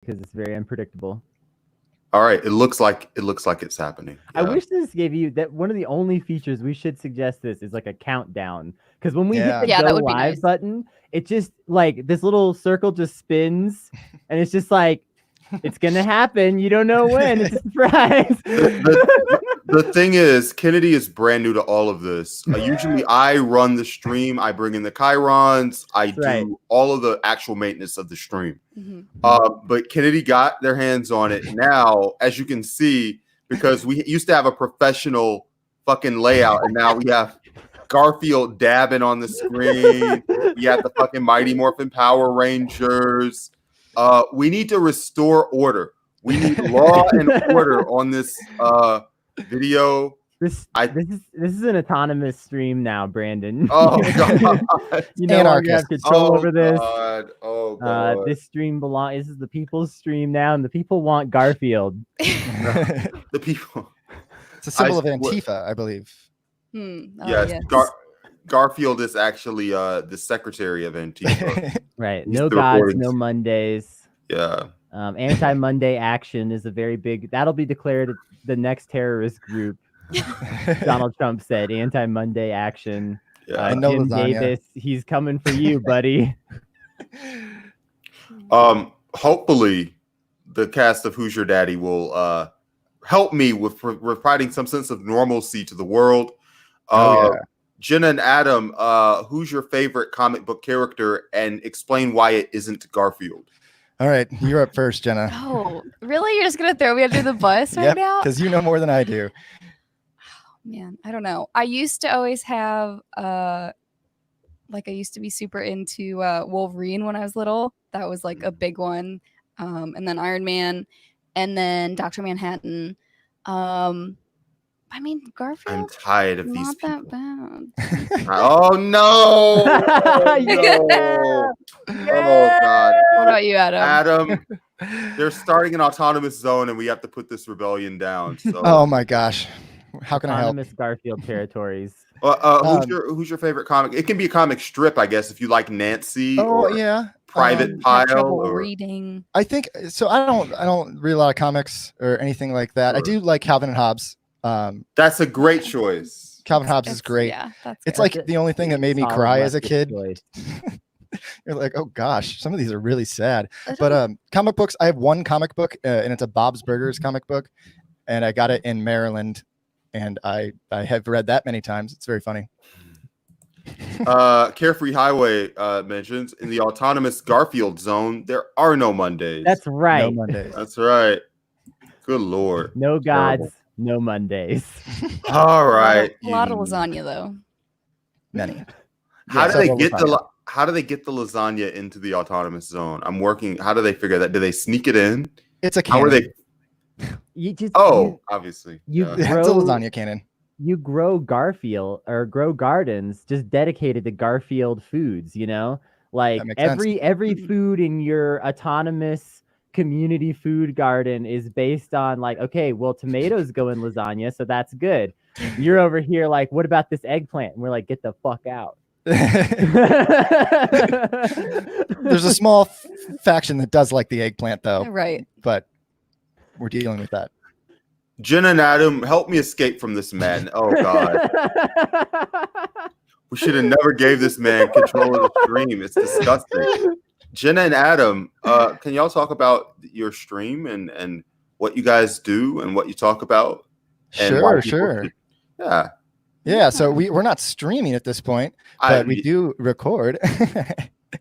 because it's very unpredictable. All right, it looks like it's happening. I Yeah. wish this gave you that one of the only features we should suggest this is like a countdown. Because when we hit the Yeah, go that would be live nice. button, it just like this little circle just spins and it's just like it's gonna happen. You don't know when. It's a surprise. The thing is, Kennedy is brand new to all of this. Usually I run the stream, I bring in the chyrons, I do Right. all of the actual maintenance of the stream. Mhm. But Kennedy got their hands on it now, as you can see, because we used to have a professional fucking layout, and now we have Garfield dabbing on the screen. We have the fucking Mighty Morphin Power Rangers. We need to restore order. We need law and order on this video. This is an autonomous stream now, Brandon. Oh god! You know you have Anarchist. control over this. God. Oh god! This stream this is the people's stream now, and the people want Garfield. The people. It's a symbol of I- Antifa, I believe. Oh, Yes, yes. Garfield is actually the secretary of Antifa. Right. He's No the gods, recordings. no Mondays. Yeah. Anti-Monday action is a very big. That'll be declared the next terrorist group. Donald Trump said anti-Monday action. Yeah. And no Jim lasagna. Davis, he's coming for you, buddy. Hopefully, the cast of Who's Your Daddy will help me with providing some sense of normalcy to the world. Oh, yeah. Jenna and Adam, who's your favorite comic book character, and explain why it isn't Garfield. All right, you're up first, Jenna. Oh, really? You're just gonna throw me under the bus right now? because you know more than I do. Man, I don't know. I used to always have like I used to be super into Wolverine when I was little. That was like a big one. And then Iron Man, and then Dr. Manhattan. I mean, I'm Garfield, tired of these not people. that bad. Oh no! Yeah! Oh god! What about you, Adam? Adam, they're starting an autonomous zone, and we have to put this rebellion down. So, Oh my gosh, how can I help? Autonomous Garfield territories. who's your favorite comic? It can be a comic strip, I guess, if you like Nancy. Oh or yeah, Private Had Pile. trouble Or, reading. I think so. I don't read a lot of comics or anything like that. I do like Calvin and Hobbes. that's a great choice. Calvin Hobbes is It's- great. Yeah, that's It's good. like the only thing that made me Solid cry as a leftist kid. choice. You're like, oh gosh, some of these are really sad. I But don't- comic books, I have one comic book, and it's a Bob's Burgers comic book, and I got it in Maryland, and I have read that many times. It's very funny. Carefree Highway mentions in the autonomous Garfield zone, there are no Mondays. That's right. No Mondays. That's right. Good lord. No gods, Terrible. no Mondays. All right. a lot of lasagna though. Many. How Yeah, do they several get lasagna. how do they get the lasagna into the autonomous zone? I'm working. How do they figure that? Do they sneak it in? It's a How cannon. are they? You just Oh, obviously. you- yeah. It's a grow- lasagna cannon. you grow Garfield or grow gardens just dedicated to Garfield foods, you know? Like That makes sense. every food in your autonomous community food garden is based on like, okay, well, tomatoes go in lasagna, so that's good. You're over here like, what about this eggplant? And we're like, get the fuck out. There's a small faction that does like the eggplant though, Right. but we're dealing with that. Jenna and Adam, help me escape from this man. Oh God, we should have never gave this man control of the stream. It's disgusting. Jenna and Adam, can y'all talk about your stream and what you guys do and what you talk about? And why Sure. people should- Yeah, so we're not streaming at this point, but we do record.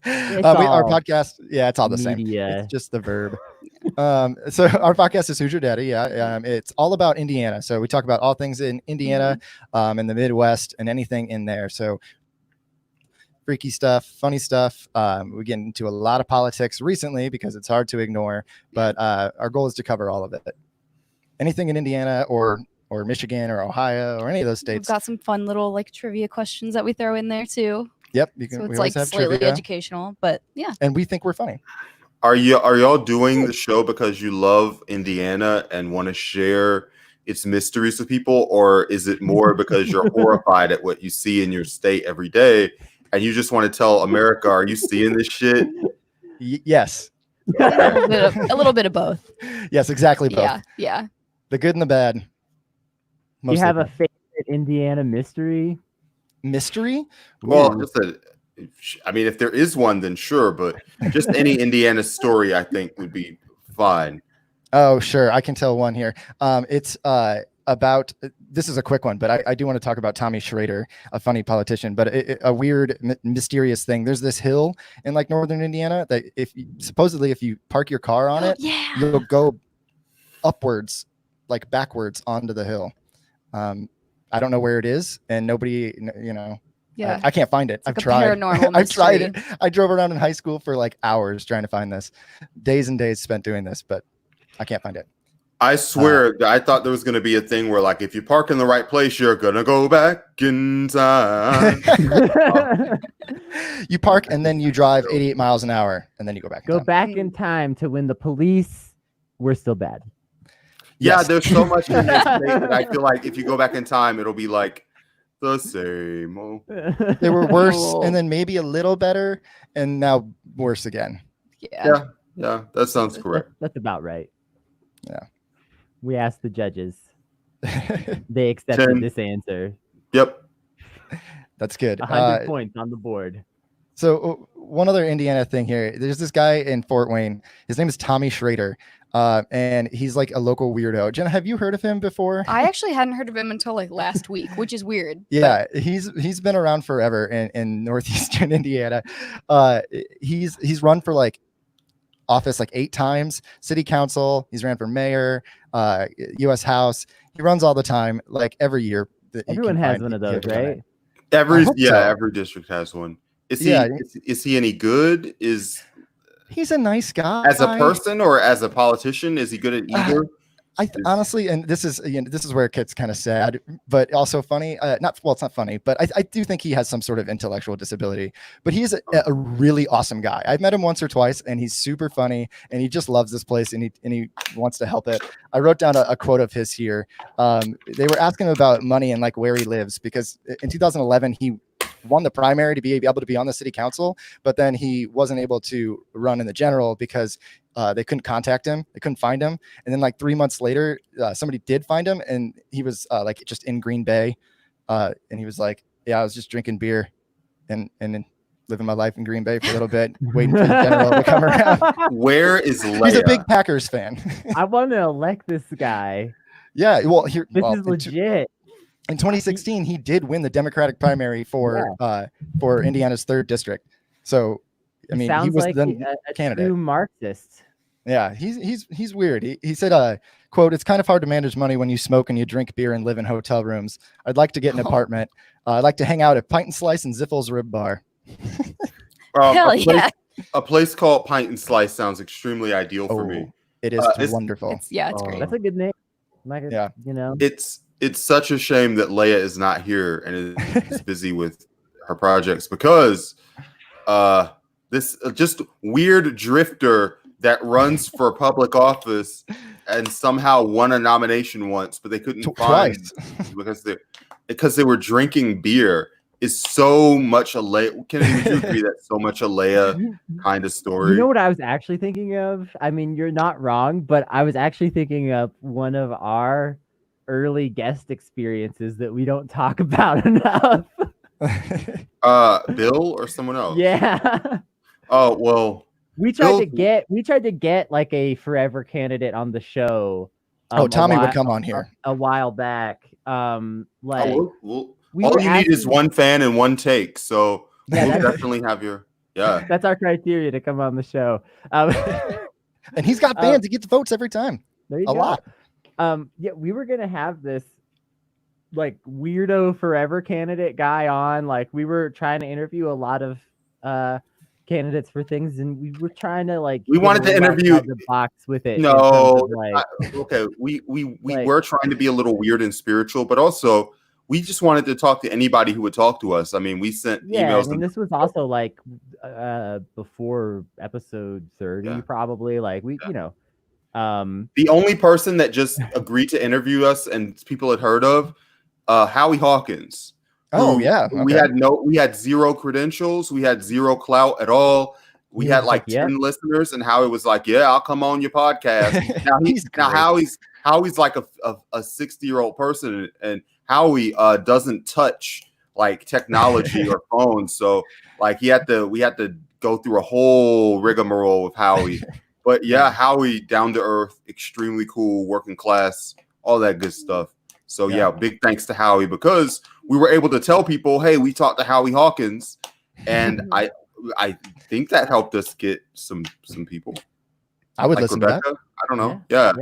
Our all podcast, yeah, it's all the same. media. It's just the verb. So our podcast is Who's Your Daddy? Yeah, it's all about Indiana. So we talk about all things in Indiana, in the Midwest, and anything in there. So freaky stuff, funny stuff. We get into a lot of politics recently because it's hard to ignore, but our goal is to cover all of it. Anything in Indiana or Michigan or Ohio or any of those We've states. got some fun little like trivia questions that we throw in there too. Yep, you can. So we it's always like have slightly trivia, educational, but yeah. and we think we're funny. Are y'all doing the show because you love Indiana and want to share its mysteries with people, or is it more because you're horrified at what you see in your state every day and you just want to tell America, are you seeing this shit? Yes. A little bit of both. Yes, exactly both. Yeah, yeah. The good and the bad. Do you Mostly have a both. favorite Indiana mystery? Mystery? Well, Ooh. I mean, if there is one, then sure, but just any Indiana story, I think, would be fine. Oh, sure. I can tell one here. It's about, this is a quick one, but I do want to talk about Tommy Schrader, a funny politician, but a weird, mysterious thing. There's this hill in like northern Indiana that supposedly if you park your car on it, Yeah. you'll go upwards, like backwards onto the hill. I don't know where it is, and nobody, Yeah. I can't find it. It's like I've a tried. paranormal I've tried mystery. it. I drove around in high school for like hours trying to find this. Days and days spent doing this, but I can't find it. I swear, I thought there was going to be a thing where, like, if you park in the right place, you're going to go back in time. You park and then you drive 88 miles an hour and then you go back. Go back in time to when the police were still bad. Yeah, Yes. there's so much in this state that I feel like if you go back in time, it'll be like the same old. They were worse Oh. and then maybe a little better and now worse again. Yeah. Yeah, that sounds correct. That's about right. Yeah. We asked the judges. They accepted 10. this answer. Yep. That's good. 100 points on the board. So one other Indiana thing here. There's this guy in Fort Wayne. His name is Tommy Schrader. And he's like a local weirdo. Jenna, have you heard of him before? I actually hadn't heard of him until like last week, which is weird. Yeah, he's been around forever in northeastern Indiana. He's run for like office like 8 times, city council. He's ran for mayor, U.S. House. He runs all the time, like every year. Everyone has one of those, right? Every hope so. every district has one. Is he is he any good? He's a nice guy As a person or as a politician, is he good at either? Honestly, and this is where it gets kind of sad, but also funny. It's not funny, but I do think he has some sort of intellectual disability. But he's a really awesome guy. I've met him once or twice, and he's super funny, and he just loves this place, and he wants to help it. I wrote down a quote of his here. They were asking him about money and like where he lives, because in 2011 he won the primary to be able to be on the city council, but then he wasn't able to run in the general because they couldn't contact him. They couldn't find him. And then like 3 months later, somebody did find him, and he was like just in Green Bay. And he was like, yeah, I was just drinking beer and living my life in Green Bay for a little bit, waiting for the general to come around. Where is Leia? He's a big Packers fan. I want to elect this guy. Yeah, well, This is legit. in 2016, he did win the Democratic primary for Indiana's 3rd district. So, I mean, he was like then a candidate. true Marxist. Yeah, he's weird. He said, quote, "It's kind of hard to manage money when you smoke and you drink beer and live in hotel rooms. I'd like to get an apartment. I'd like to hang out at Pint and Slice and Ziffel's Rib Bar." Hell yeah. A place called Pint and Slice sounds extremely ideal for me. It is It's- wonderful. It's great. That's a good name. Like, Yeah. you know. It's such a shame that Leia is not here and is busy with her projects, because this just weird drifter that runs for public office and somehow won a nomination once, but they couldn't find because they were drinking beer is so much a Leia. Can you agree that's so much a Leia kind of story? You know what I was actually thinking of? I mean, you're not wrong, but I was actually thinking of one of our early guest experiences that we don't talk about enough. Bill or someone else? Yeah. Oh well. We tried to get like a forever candidate on the show. Tommy would come on here a while back. Like we all were you need is asking- one fan and one take. So Yeah, we'll that's- definitely have your That's our criteria to come on the show. and he's got fans. He gets votes every time. There you A go. lot. Yeah, we were gonna have this like weirdo forever candidate guy on. Like we were trying to interview a lot of candidates for things, and we were trying to like We get wanted a to little interview- outside the box with it. in No, terms of, like, okay. We Like- were trying to be a little weird and spiritual, but also we just wanted to talk to anybody who would talk to us. I mean, we sent yeah, emails. I mean, this was also like before episode 30, Yeah. probably. Like we, you know, the only person that just agreed to interview us and people had heard of, Howie Hawkins. Oh who yeah. We had zero credentials. We had zero clout at all. we He was had just like like, "Yep." 10 listeners, and Howie was like, "Yeah, I'll come on your podcast." Now He's great. Howie's like a 60-year-old person, and Howie doesn't touch like technology or phones, so like we had to go through a whole rigmarole with Howie. But yeah, Howie, down to earth, extremely cool, working class, all that good stuff. So yeah, big thanks to Howie, because we were able to tell people, hey, we talked to Howie Hawkins, and I think that helped us get some people. I would like listen Rebecca. to that. I don't know. Yeah.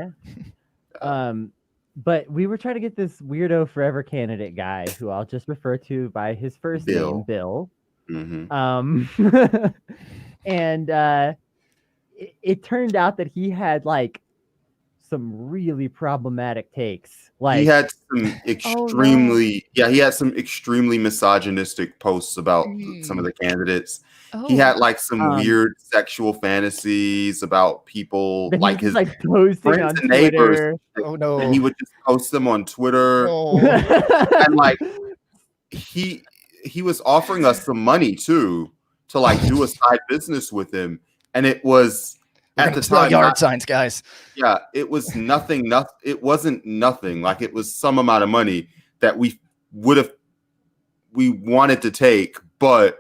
But we were trying to get this weirdo forever candidate guy, who I'll just refer to by his first name, Bill. Mm-hmm. And it turned out that he had like some really problematic takes. Like he had some extremely misogynistic posts about some of the candidates. He had like some weird sexual fantasies about people, like his like posting friends on and neighbors. Twitter. Oh no! And he would just post them on Twitter, and like he was offering us some money too to like do a side business with him, and it was at the time yard signs, guys. Yeah, it was nothing. It wasn't nothing. Like it was some amount of money that we wanted to take. But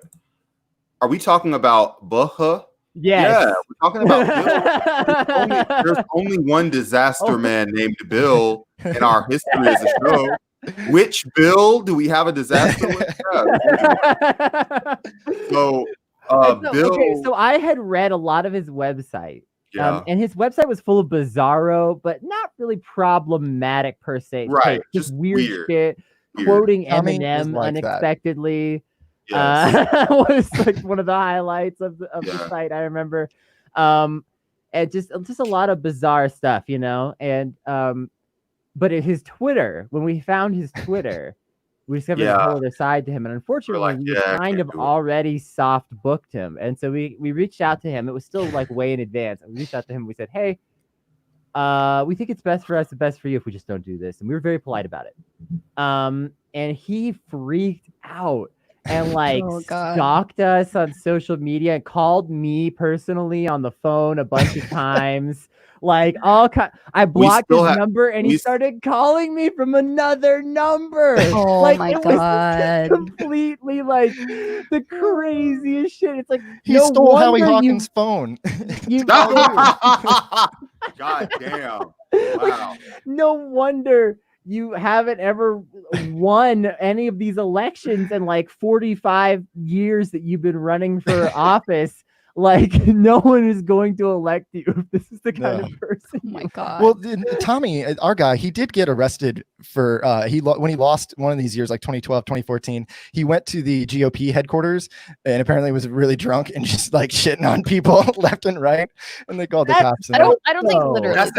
are we talking about Baha? Yes. Yeah, we're talking about Bill. There's only one disaster man named Bill in our history as a show. Which Bill do we have a disaster with? So Bill. Okay, so I had read a lot of his website. Yeah. And his website was full of bizarro, but not really problematic per se. Right. Just weird shit. Quoting Eminem like unexpectedly. Was like one of the highlights of the site, I remember. And just a lot of bizarre stuff, you know. And but his Twitter, when we found his Twitter, we discovered a whole other side to him. And unfortunately, we kind of already soft booked him. And so we reached out to him. It was still like way in advance. And we reached out to him. And we said, hey, we think it's best for us and best for you if we just don't do this. And we were very polite about it. And he freaked out and like stalked us on social media and called me personally on the phone a bunch of times. Like I blocked his number, and he started calling me from another number. Oh like, my god! Completely like the craziest shit. It's like he stole Howie Hawkins' phone. God damn! Wow. No wonder you haven't ever won any of these elections in like 45 years that you've been running for office. Like no one is going to elect you if this is the kind of person. Oh my god. Well, Tommy, our guy, he did get arrested for when he lost one of these years, like 2012, 2014. He went to the GOP headquarters and apparently was really drunk and just like shitting on people left and right. And they called the cops. I don't think literally. That's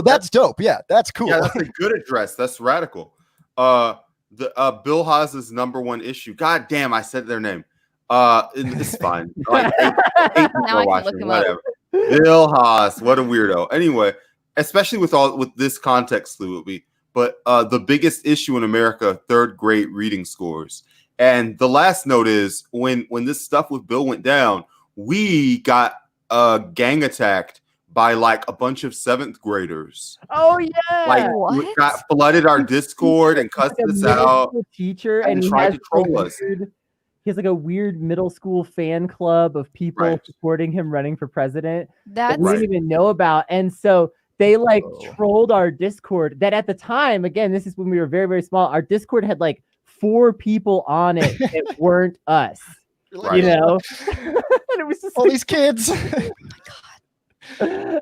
that's dope. Yeah, that's cool. Yeah, that's a good address. That's radical. Bill Haas's number one issue. God damn, I said their name. It's fine. Like, now I can look him up. Bill Haas, what a weirdo. Anyway, especially with this context fluidly, but the biggest issue in America, third grade reading scores. And the last note is when this stuff with Bill went down, we got gang attacked by like a bunch of 7th graders. Oh yeah, like we got flooded our Discord and cussed us out. Teacher and tried to troll us. He has like a weird middle school fan club of people supporting him running for president that we didn't even know about. And so they like trolled our Discord that at the time, again, this is when we were very, very small. Our Discord had like 4 people on it that weren't us, you know? And it was just all these kids. Oh my God.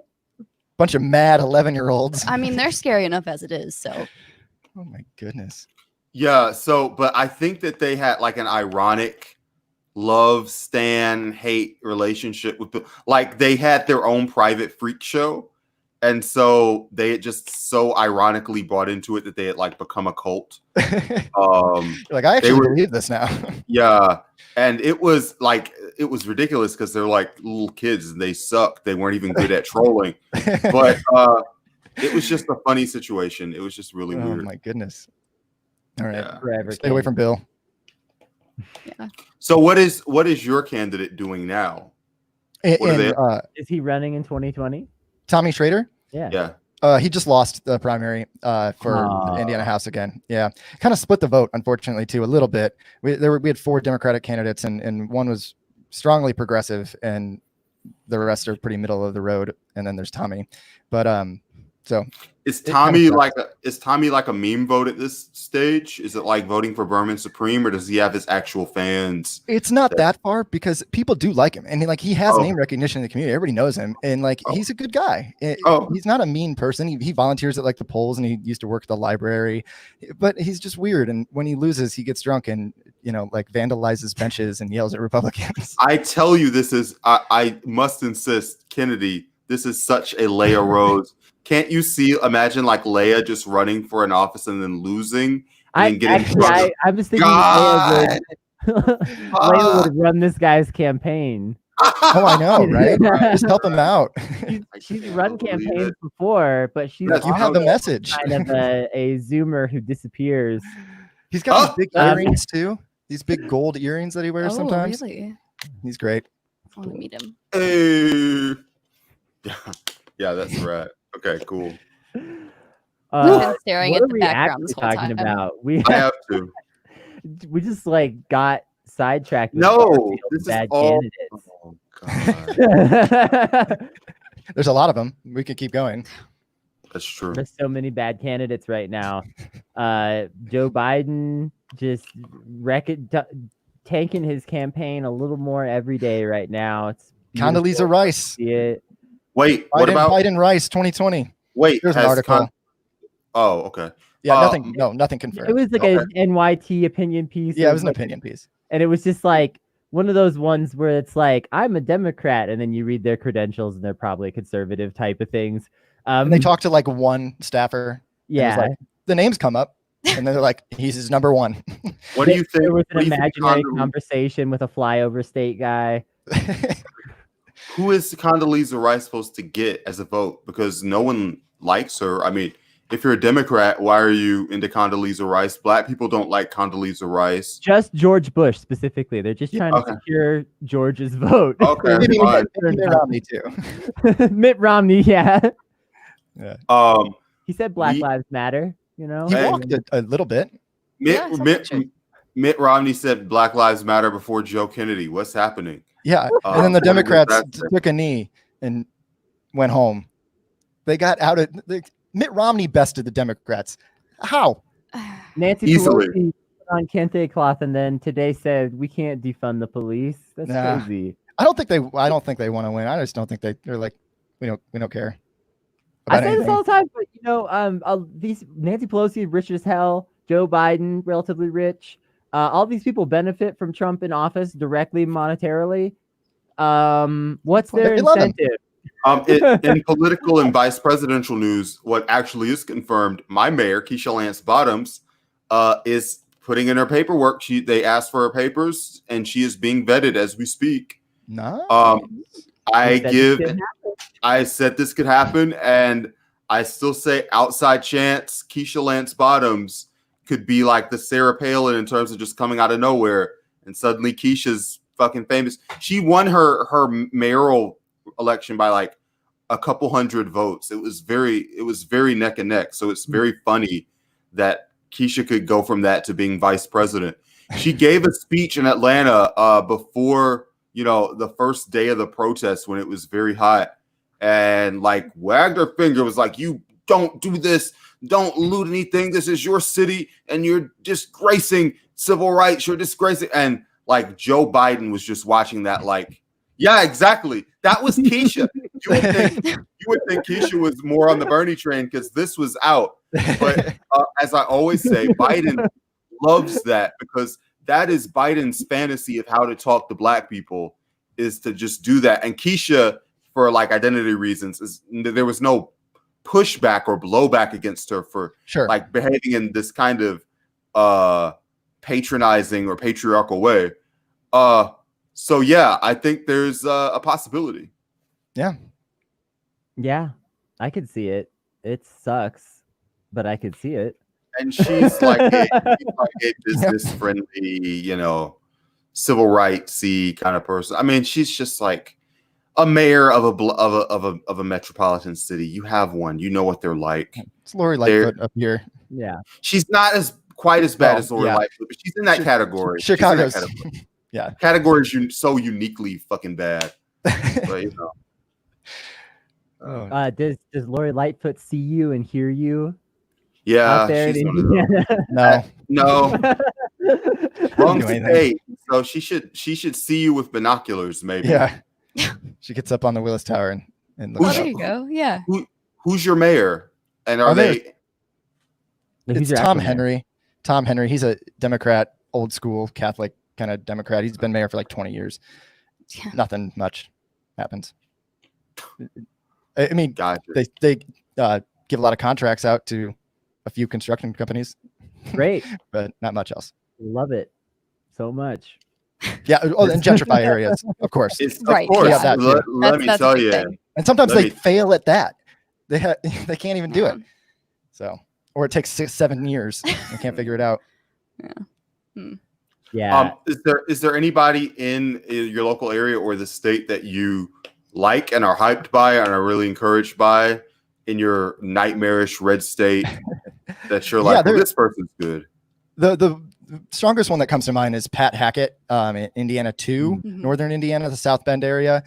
Bunch of mad 11-year-olds. I mean, they're scary enough as it is. So, oh my goodness. Yeah, but I think that they had like an ironic love, stan, hate relationship with like they had their own private freak show. And so they had just so ironically bought into it that they had like become a cult. Like I actually believe this now. Yeah. And it was ridiculous because they're like little kids and they suck. They weren't even good at trolling. But it was just a funny situation. It was just really weird. Oh my goodness. All right. Forever Stay away from Bill. Yeah. So what is your candidate doing now? What are they? Is he running in 2020? Tommy Schrader. Yeah. Yeah. He just lost the primary for the Indiana House again. Yeah, kind of split the vote, unfortunately, too, a little bit. We had 4 Democratic candidates, and one was strongly progressive, and the rest are pretty middle of the road. And then there's Tommy, but so Is Tommy like a meme vote at this stage? Is it like voting for Berman Supreme, or does he have his actual fans? it's not that far because people do like him, and he has name recognition in the community. Everybody knows him, and he's a good guy. He's not a mean person. He volunteers at like the polls, and he used to work at the library, but he's just weird. And when he loses, he gets drunk and like vandalizes benches and yells at Republicans. I tell you, this is I must insist, Kennedy. This is such a Leia Rose. Can't you imagine like Leia just running for an office and then losing and getting I was thinking Leia would run this guy's campaign. Oh, I know, right? Just help him out. She's run campaigns before, but she's you have the message. Kind of a Zoomer who disappears. He's got these big earrings too. These big gold earrings that he wears sometimes. Really? He's great. I want to meet him. Hey. Yeah, that's right. Okay, cool. I've been staring what at are the we background this actually whole talking time. about? I have to. We just got sidetracked. With No, this is bad all. candidates. Oh God, There's a lot of them. We could keep going. that's true. There's so many bad candidates right now. Joe Biden just tanking his campaign a little more every day right now. It's Condoleezza Rice. see it. Wait, what about Biden Rice 2020? Wait, There's an article. Oh, okay. Yeah, nothing confirmed. It was like an NYT opinion piece. Yeah, it was an opinion piece. And it was just like one of those ones where it's like, I'm a Democrat, and then you read their credentials and they're probably conservative type of things. And they talked to like one staffer. Yeah. Like, the names come up, and then they're like, he's his number one. What do you think? There was what an do you think imaginary conversation with a flyover state guy. Who is Condoleezza Rice supposed to get as a vote? Because no one likes her. I mean, if you're a Democrat, why are you into Condoleezza Rice? Black people don't like Condoleezza Rice. Just George Bush specifically. They're just trying to secure George's vote. Okay, Maybe fine. Mitt Romney too. Mitt Romney, yeah. Um, He said Black Lives Matter, He walked a little bit. Mitt Romney said Black Lives Matter before Joe Kennedy. What's happening? Yeah, and then the Democrats took a knee and went home. They got out of Mitt Romney bested the Democrats. How? Nancy Pelosi put on kente cloth and then today said we can't defund the police. That's crazy. I don't think they want to win. I just don't think they're like we don't care. I say this all the time, but these Nancy Pelosi rich as hell, Joe Biden relatively rich. All these people benefit from Trump in office directly monetarily. What's their incentive? In political and vice presidential news, what actually is confirmed, my mayor, Keisha Lance Bottoms, is putting in her paperwork. They asked for her papers, and she is being vetted as we speak. No. I said this could happen, and I still say outside chance Keisha Lance Bottoms could be like the Sarah Palin in terms of just coming out of nowhere, and suddenly Keisha's fucking famous. She won her mayoral election by like a couple hundred votes. It was very neck and neck. So it's very funny that Keisha could go from that to being vice president. She gave a speech in Atlanta before the first day of the protest when it was very hot, and like wagged her finger, was like, "You don't do this. Don't loot anything. This is your city, and you're disgracing civil rights. You're disgracing." And like Joe Biden was just watching that, like, yeah, exactly. That was Keisha. You would think Keisha was more on the Bernie train because this was out. But as I always say, Biden loves that because that is Biden's fantasy of how to talk to Black people, is to just do that. And Keisha, for like identity reasons, there was no pushback or blowback against her for like behaving in this kind of patronizing or patriarchal way. So yeah, I think there's a possibility. Yeah, I could see it. It sucks, but I could see it. And she's like a business friendly, civil rightsy kind of person. I mean, she's just like a mayor of a metropolitan city. You have one. You know what they're like. It's Lori Lightfoot up here. Yeah. She's not quite as bad No, as Lori yeah. Lightfoot, but she's in that category. She's in that Chicago's, category. yeah. Category is so uniquely fucking bad. But, you know. Does Lori Lightfoot see you and hear you Yeah, out there in she's one of those. Indiana? No. Wrong do anything. state. So she should see you with binoculars, maybe. Yeah. She gets up on the Willis Tower and Oh, looks there up. you go. Yeah. Who's your mayor? And are Our mayor- they? Who's It's your Tom actual mayor? Henry. Tom Henry. He's a Democrat, old school Catholic kind of Democrat. He's been mayor for like 20 years. Yeah. Nothing much happens. I mean, Gotcha. they give a lot of contracts out to a few construction companies, Great. but not much else. Love it so much. Yeah. Oh, and gentrify areas, of course. It's, Right, Of course. yeah. that too. Let me That's a tell big you. thing. And sometimes Let they me- fail at that. They can't even do it. Yeah. So, or it takes 6-7 years. They can't figure it out. Yeah. Is there anybody in your local area or the state that you like and are hyped by and are really encouraged by in your nightmarish red state that you're like, Yeah, well, this person's good? The strongest one that comes to mind is Pat Hackett, in Indiana 2, Mhm. Northern Indiana, the South Bend area.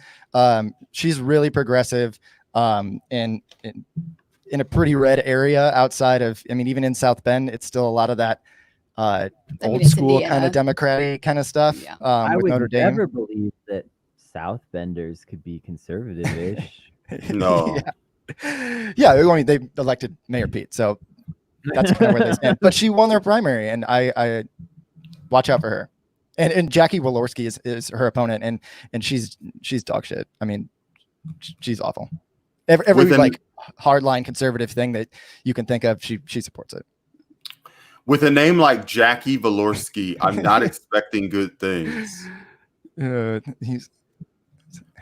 She's really progressive, and in a pretty red area outside of, I mean, even in South Bend, it's still a lot of that old it's school kind Indiana. of Democratic kind of stuff. Yeah. I With would Notre Dame. never believe that South Benders could be conservative-ish. No. Yeah, I mean, they elected Mayor Pete, so that's kind of where they stand. But she won their primary, and I watch out for her. And Jackie Walorski is her opponent, and she's dog shit. I mean, she's awful. Every With an- like hardline conservative thing that you can think of, she supports it. With a name like Jackie Walorski, I'm not expecting good things. He's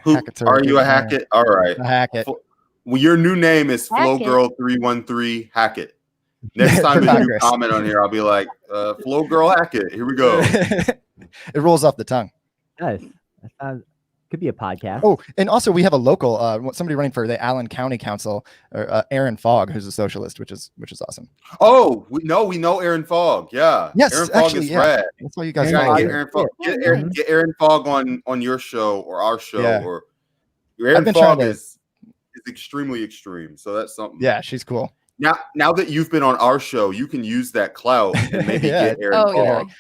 Who Hackett's are you? A yeah. Hackett? All right. a Hackett. Well, your new name is Hackett. FlowGirl313 Hackett. Next time For if you Congress. comment on here, I'll be like, FlowGirl Hackett. Here we go. It rolls off the tongue. Nice. That sounds, could be a podcast. Oh, and also we have a local somebody running for the Allen County Council, Aaron Fogg, who's a socialist, which is awesome. Oh, we know Aaron Fogg. Yeah. Yes, Aaron Fogg actually, is yeah. rad. That's why you You guys gotta follow get her. Aaron Fogg. Yeah. Get Aaron Fogg on your show or our show. Yeah. Or Aaron been trying Fogg to- is extremely extreme. So that's something. Yeah, she's cool. Now that you've been on our show, you can use that clout and maybe Yeah. get Aaron Oh, Fogg. yeah.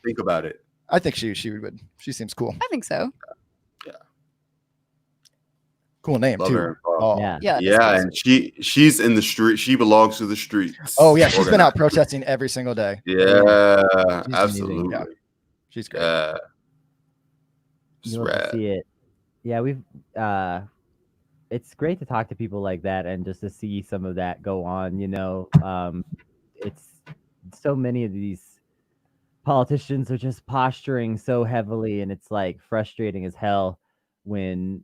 Think about it. I think she would. She seems cool. I think so. Cool name Love too. Aaron Fogg. Oh. Yeah. Yeah. Yeah, and she's in the street. She belongs to the streets. Oh yeah, she's been out protesting every single day. Yeah, amazing. absolutely. Yeah. She's great. It's You'll have to rad. see it. Yeah, it's great to talk to people like that and just to see some of that go on, it's so many of these politicians are just posturing so heavily, and it's like frustrating as hell when,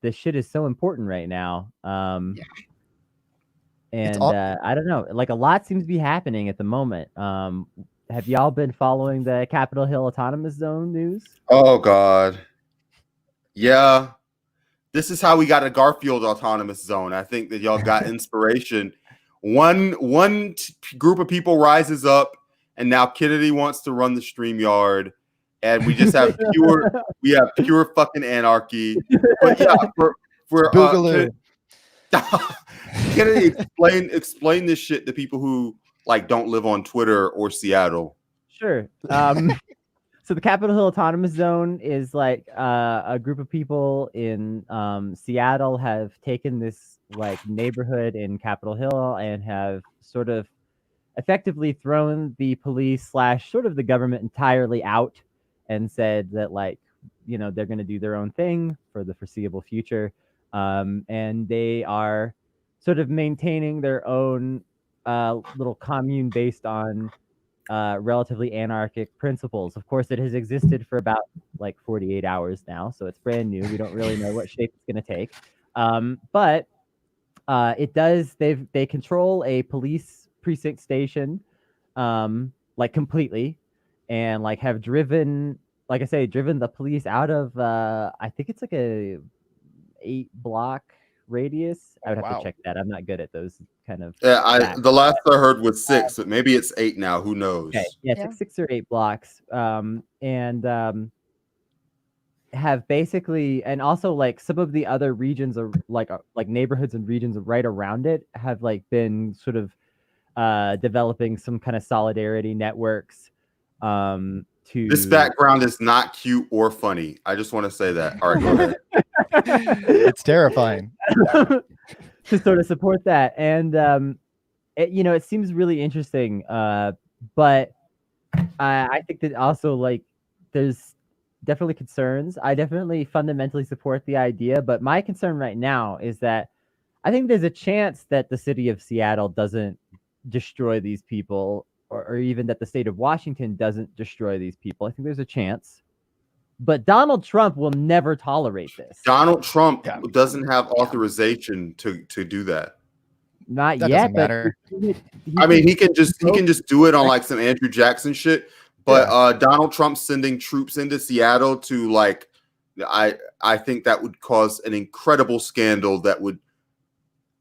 this shit is so important right now. And I don't know, like a lot seems to be happening at the moment. Have y'all been following the Capitol Hill Autonomous Zone news? Oh God. Yeah. This is how we got a Garfield autonomous zone. I think that y'all got inspiration. One group of people rises up, and now Kennedy wants to run the StreamYard, and we just have pure fucking anarchy. But yeah, for Boogaloo. Kennedy, explain this shit to people who like don't live on Twitter or Seattle. Sure. So the Capitol Hill Autonomous Zone is like a group of people in Seattle have taken this like neighborhood in Capitol Hill and have sort of effectively thrown the police / sort of the government entirely out and said that they're going to do their own thing for the foreseeable future. And they are sort of maintaining their own little commune based on relatively anarchic principles. Of course, it has existed for about 48 hours now, so it's brand new. We don't really know what shape it's going to take. But it does. They control a police precinct station, completely, and have driven, driven the police out of. I think it's 8-block radius. I would have Wow. to check that. I'm not good at those kind of. Yeah, facts. the last I heard was 6, but maybe it's 8 now. Who knows? Okay, yeah, Yeah. 6 or 8 blocks. Have basically, and also like some of the other regions are like neighborhoods and regions right around it have like been sort of developing some kind of solidarity networks to This background is not cute or funny. I just want to say that. All right, go ahead. It's terrifying. to sort of support that. And it seems really interesting, but I think that also like there's definitely concerns. I definitely fundamentally support the idea, but my concern right now is that I think there's a chance that the city of Seattle doesn't destroy these people, or even that the state of Washington doesn't destroy these people. I think there's a chance, but Donald Trump will never tolerate this. Donald Trump doesn't have authorization to do that. Not That yet. doesn't matter. I mean, he can just do it on like some Andrew Jackson shit. But Donald Trump sending troops into Seattle to like, I think that would cause an incredible scandal. That would,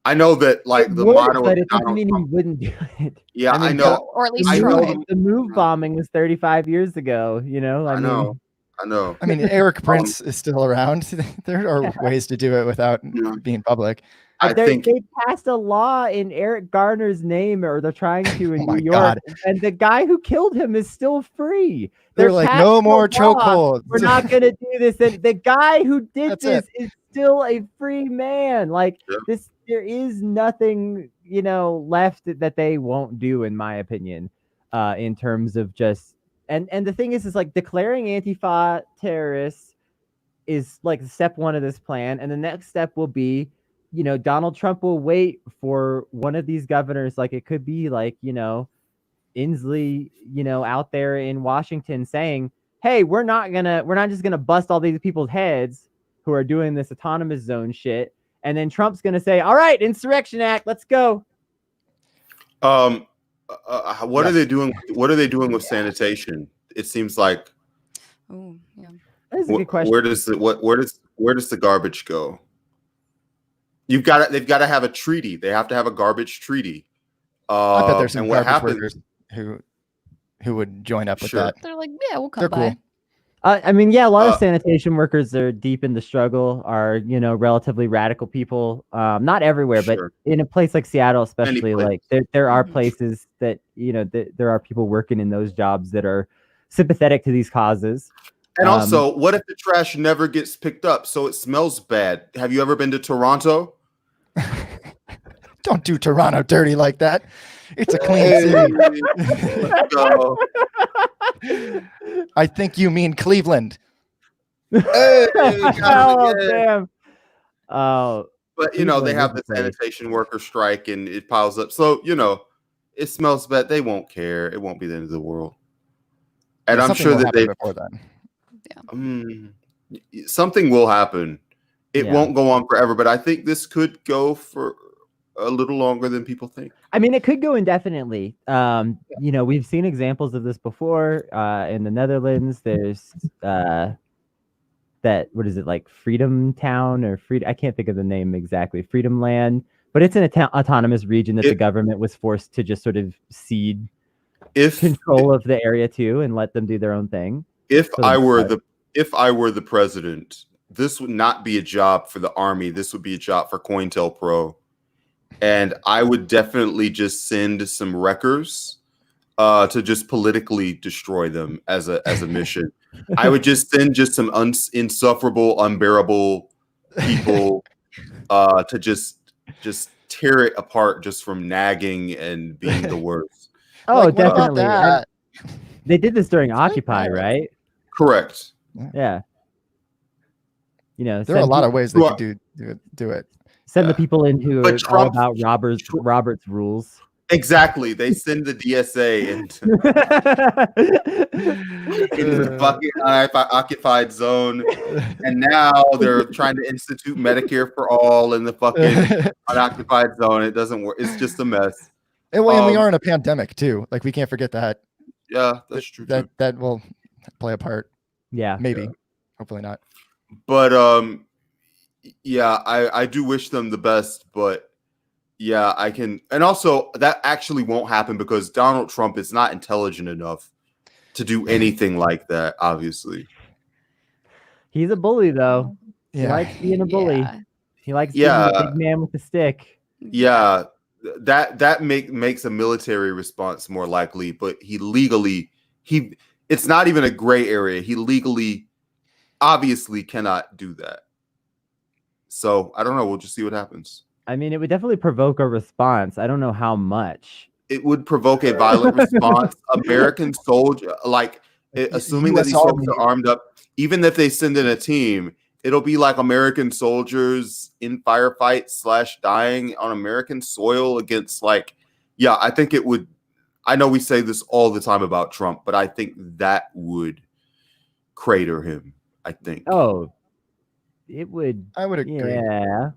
I know that like the motto but of it doesn't Donald mean Trump. he wouldn't do it. Yeah, I mean, I know. Or at least I try. know. The move bombing was 35 years ago. You know, I know. I know. I mean, Eric Prince is still around. There are ways to do it without being public. I think they passed a law in Eric Garner's name, or they're trying to in Oh my New York, God. and the guy who killed him is still free. They're like, passing no a more law. chokeholds. We're not going to do this. And the guy who did That's this is still a free man. Like this, there is nothing, left that they won't do, in my opinion, in terms of just. And the thing is like declaring Antifa terrorists is like step one of this plan, and the next step will be, Donald Trump will wait for one of these governors, like it could be like, Inslee, out there in Washington saying, hey, we're not just gonna bust all these people's heads who are doing this autonomous zone shit. And then Trump's gonna say, all right, Insurrection Act, let's go. what are they doing? What are they doing with sanitation? It seems like. Oh, yeah. That's a good question. Where does the garbage go? They've got to have a treaty. They have to have a garbage treaty. I bet there's some and what garbage happens? workers who would join up with Sure. that. They're like, yeah, we'll come They're by. cool. I mean, yeah, a lot of sanitation workers are deep in the struggle, are, relatively radical people. Not everywhere, Sure. but in a place like Seattle, especially, like there are Mhm. places that, there are people working in those jobs that are sympathetic to these causes. And also, what if the trash never gets picked up, so it smells bad? Have you ever been to Toronto? Don't do Toronto dirty like that. It's a clean city. Let's go. I think you mean Cleveland. Hey, Oh, yeah. damn. Oh, But they Cleveland have is the a place. sanitation worker strike, and it piles up. So it smells bad. They won't care. It won't be the end of the world. And I'm Something sure will that happen they before then. something will happen. It Yeah. won't go on forever, but I think this could go for a little longer than people think. I mean, it could go indefinitely. We've seen examples of this before in the Netherlands. There's what is it, like Freedom Town or I can't think of the name exactly, Freedom Land, but it's an autonomous region that the government was forced to just sort of cede control of the area to and let them do their own thing. If I were the president, this would not be a job for the army. This would be a job for COINTELPRO. And I would definitely just send some wreckers to just politically destroy them as a mission. I would just send just some insufferable, unbearable people to just tear it apart just from nagging and being the worst. Oh, Like, what about definitely. that? They did this during Occupy, right? Correct. Yeah. There are a lot of ways they could do it. Send the people in who But are Trump- all about Robert's rules. Exactly. They send the DSA into the fucking occupied zone, and now they're trying to institute Medicare for all in the fucking unoccupied zone. It doesn't work. It's just a mess. And we are in a pandemic too. Like we can't forget that. Yeah, that's true. too. That will play a part. Yeah. Maybe. Hopefully not. But Yeah, I do wish them the best, but yeah, I can. And also, that actually won't happen because Donald Trump is not intelligent enough to do anything like that, obviously. He's a bully, though. He Yeah. likes being a bully. Yeah. He likes being Yeah. the big man with the stick. Yeah, that makes a military response more likely, but it's not even a gray area. He legally obviously cannot do that. So I don't know. We'll just see what happens. I mean, it would definitely provoke a response. I don't know how much. It would provoke a violent response. American soldier, like assuming that US these folks Army. are armed up, even if they send in a team, it'll be like American soldiers in firefights / dying on American soil against yeah, I think it would. I know we say this all the time about Trump, but I think that would crater him. I think. Oh, it would. I would agree. Yeah.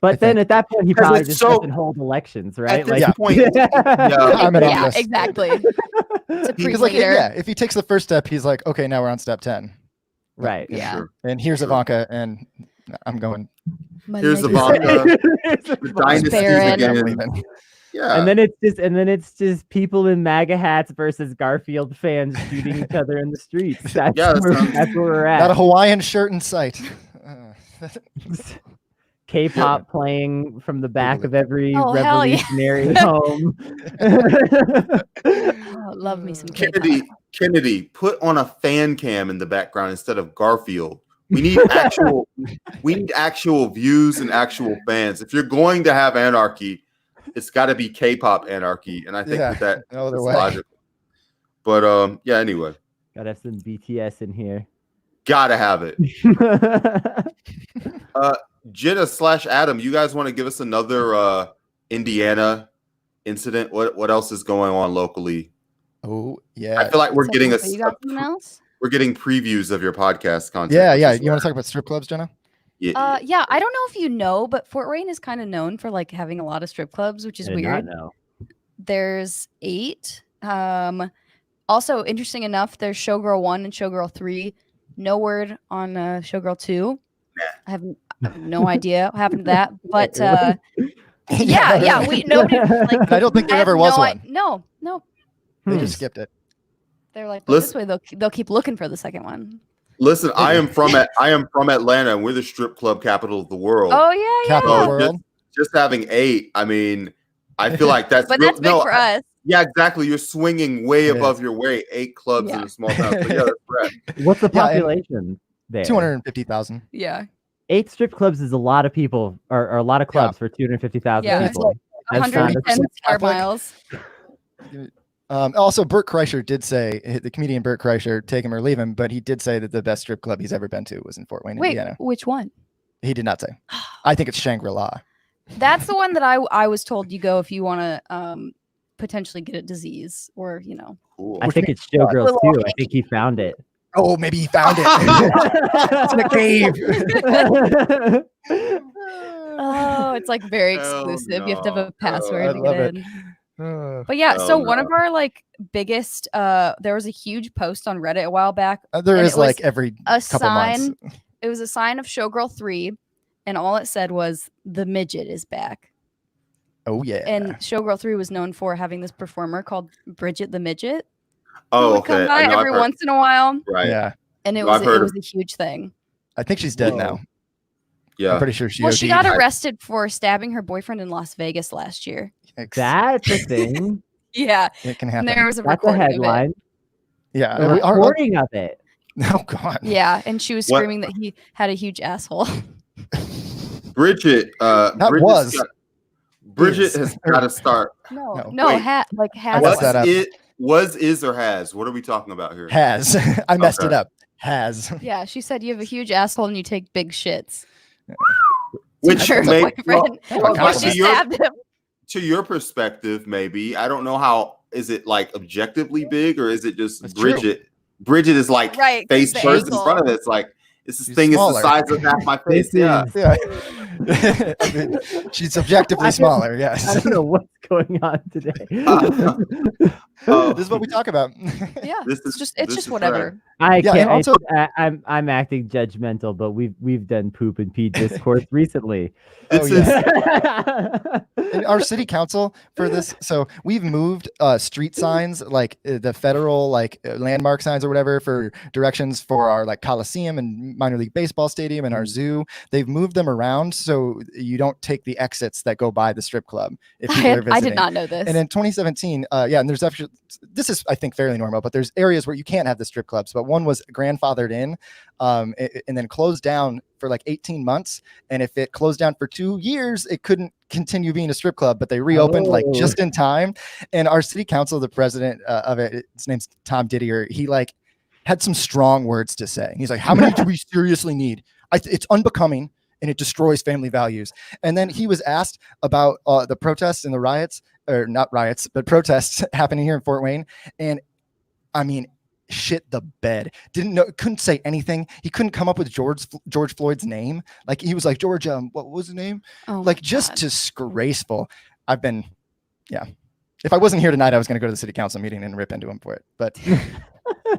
But then at that point, he probably just doesn't hold elections, right? At this point, I'm in Yeah, office. exactly. It's a Because like, pre-leader. yeah, if he takes the first step, he's like, okay, now we're on step 10. Right. Yeah. Sure. And here's Sure. Ivanka, and I'm going. Here's Legacy. Ivanka. The dynasties Baron. again. leaving. Yeah. And then it's just people in MAGA hats versus Garfield fans shooting each other in the streets. That's, Yeah, that sounds- that's where we're Not a at. Hawaiian shirt in sight. K-pop playing from the back of every Oh, hell yeah. revolutionary home. Oh, love me some K-pop. Kennedy, put on a fan cam in the background instead of Garfield. We need actual views and actual fans. If you're going to have anarchy, it's got to be K-pop anarchy, and I think that no other is way. logical. But yeah, anyway, Gotta have some BTS in here. gotta have it. Jitta / Adam, you guys want to give us another Indiana incident? What else is going on locally? Oh yeah. I feel like we're getting So you got something else? we're getting previews of your podcast content. Yeah. which is You want to talk about strip clubs, Jenna? Yeah, Yeah, I don't know if you know, but Fort Wayne is kind of known for like having a lot of strip clubs, which is I did not weird. know. There's 8. Also, interesting enough, there's Showgirl 1 and Showgirl 3. No word on Showgirl 2. I have no idea what happened to that. But yeah, nobody like. I don't think there I have ever was no one. No. They Hmm. just skipped it. They're like, this way they'll keep looking for the second one. listen, I am from Atlanta, and we're the strip club capital of the world. Oh yeah, Capital So of the world. just having 8, I mean, I feel like that's But real- that's big for us. Yeah, exactly. You're swinging way It above is. your weight. 8 clubs in Yeah. a small town. So yeah, that's right. What's the Yeah, and- population there? 250,000. Yeah. 8 strip clubs is a lot of people, or a lot of clubs for 250,000 Yeah. people. That's not- 110 square Catholic. miles. Also, Burt Kreischer did say, the comedian Burt Kreischer, take him or leave him, but he did say that the best strip club he's ever been to was in Fort Wayne, Wait, Indiana. which one? He did not say. I think it's Shangri-La. That's the one that I was told you go if you want to potentially get a disease or Cool. I Which think means- it's Showgirls Little too. I think he found it. Oh, maybe he found it. It's in a cave. Oh, it's like very Hell exclusive. You have to have no. a password I to love get it. in. But yeah, so Oh, one no. of our like biggest there was a huge post on Reddit a while back. There And is it was like every A couple sign. months. It was a sign of Showgirl 3 and all it said was the midget is back. Oh yeah. And Showgirl 3 was known for having this performer called Bridget the Midget. Who Oh, would okay. come by I know, I've every heard- once in a while. Right. Yeah. And it No, I've was heard a huge thing. I think she's dead Whoa. now. I'm Yeah. pretty sure she Well, she OD'd. got arrested for stabbing her boyfriend in Las Vegas last year. That's a thing. Yeah. It can And happen. there was a That's a recording of it. headline. Yeah. A recording of it. Oh god. Yeah, and she was What- screaming that he had a huge asshole. Bridget. Bridget Is. has got to start. No. No, Wait. has I got What's that up. it? Was, is, or has? What are we talking about here? Has. I messed it Okay. up. Has. Yeah, she said you have a huge asshole and you take big shits. Which to her may, boyfriend before compliment. she stabbed him. to your perspective, maybe I don't know how. Is it like objectively big, or is it just That's true. Bridget? Bridget is like Right, face the first in ankle. front of it. It's like this She's thing smaller. is the size of half my face. This Yeah. is- Yeah. I mean, she's objectively smaller. I Yes. don't know what's going on today. This is what we talk about. Yeah, This it's is- just this is whatever. I Yeah, can't. and also- I'm acting judgmental, but we've done poop and pee discourse recently. This Oh, is In our city council for this, so we've moved street signs, like the federal landmark signs or whatever, for directions for our like Coliseum and minor league baseball stadium and our zoo. They've moved them around so you don't take the exits that go by the strip club if people are visiting. I did not know this. And in 2017, and there's actually, this is, I think, fairly normal, but there's areas where you can't have the strip clubs. But one was grandfathered in and then closed down for like 18 months. And if it closed down for 2 years, it couldn't continue being a strip club, but they reopened like just in time. And our city council, the president of it, his name's Tom Didier, he like had some strong words to say. He's like, how many do we seriously need? It's unbecoming and it destroys family values. And then he was asked about the protests and the riots, or not riots, but protests happening here in Fort Wayne. And I mean, shit the bed. Couldn't say anything. He couldn't come up with George Floyd's name. Like he was like, George, what was his name? Oh Like my just God. disgraceful. If I wasn't here tonight, I was going to go to the city council meeting and rip into him for it. But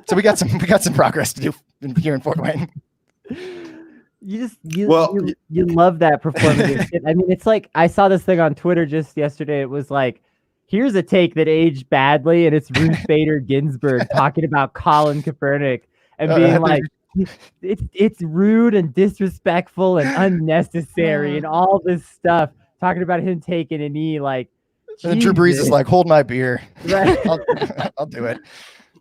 so we got some progress to do here in Fort Wayne. You love that performative shit. I mean, it's like I saw this thing on Twitter just yesterday. It was like, here's a take that aged badly, and it's Ruth Bader Ginsburg talking about Colin Kaepernick and being like, it's rude and disrespectful and unnecessary and all this stuff. Talking about him taking a knee, like. And then Drew Brees is like, hold my beer. Right. I'll do it.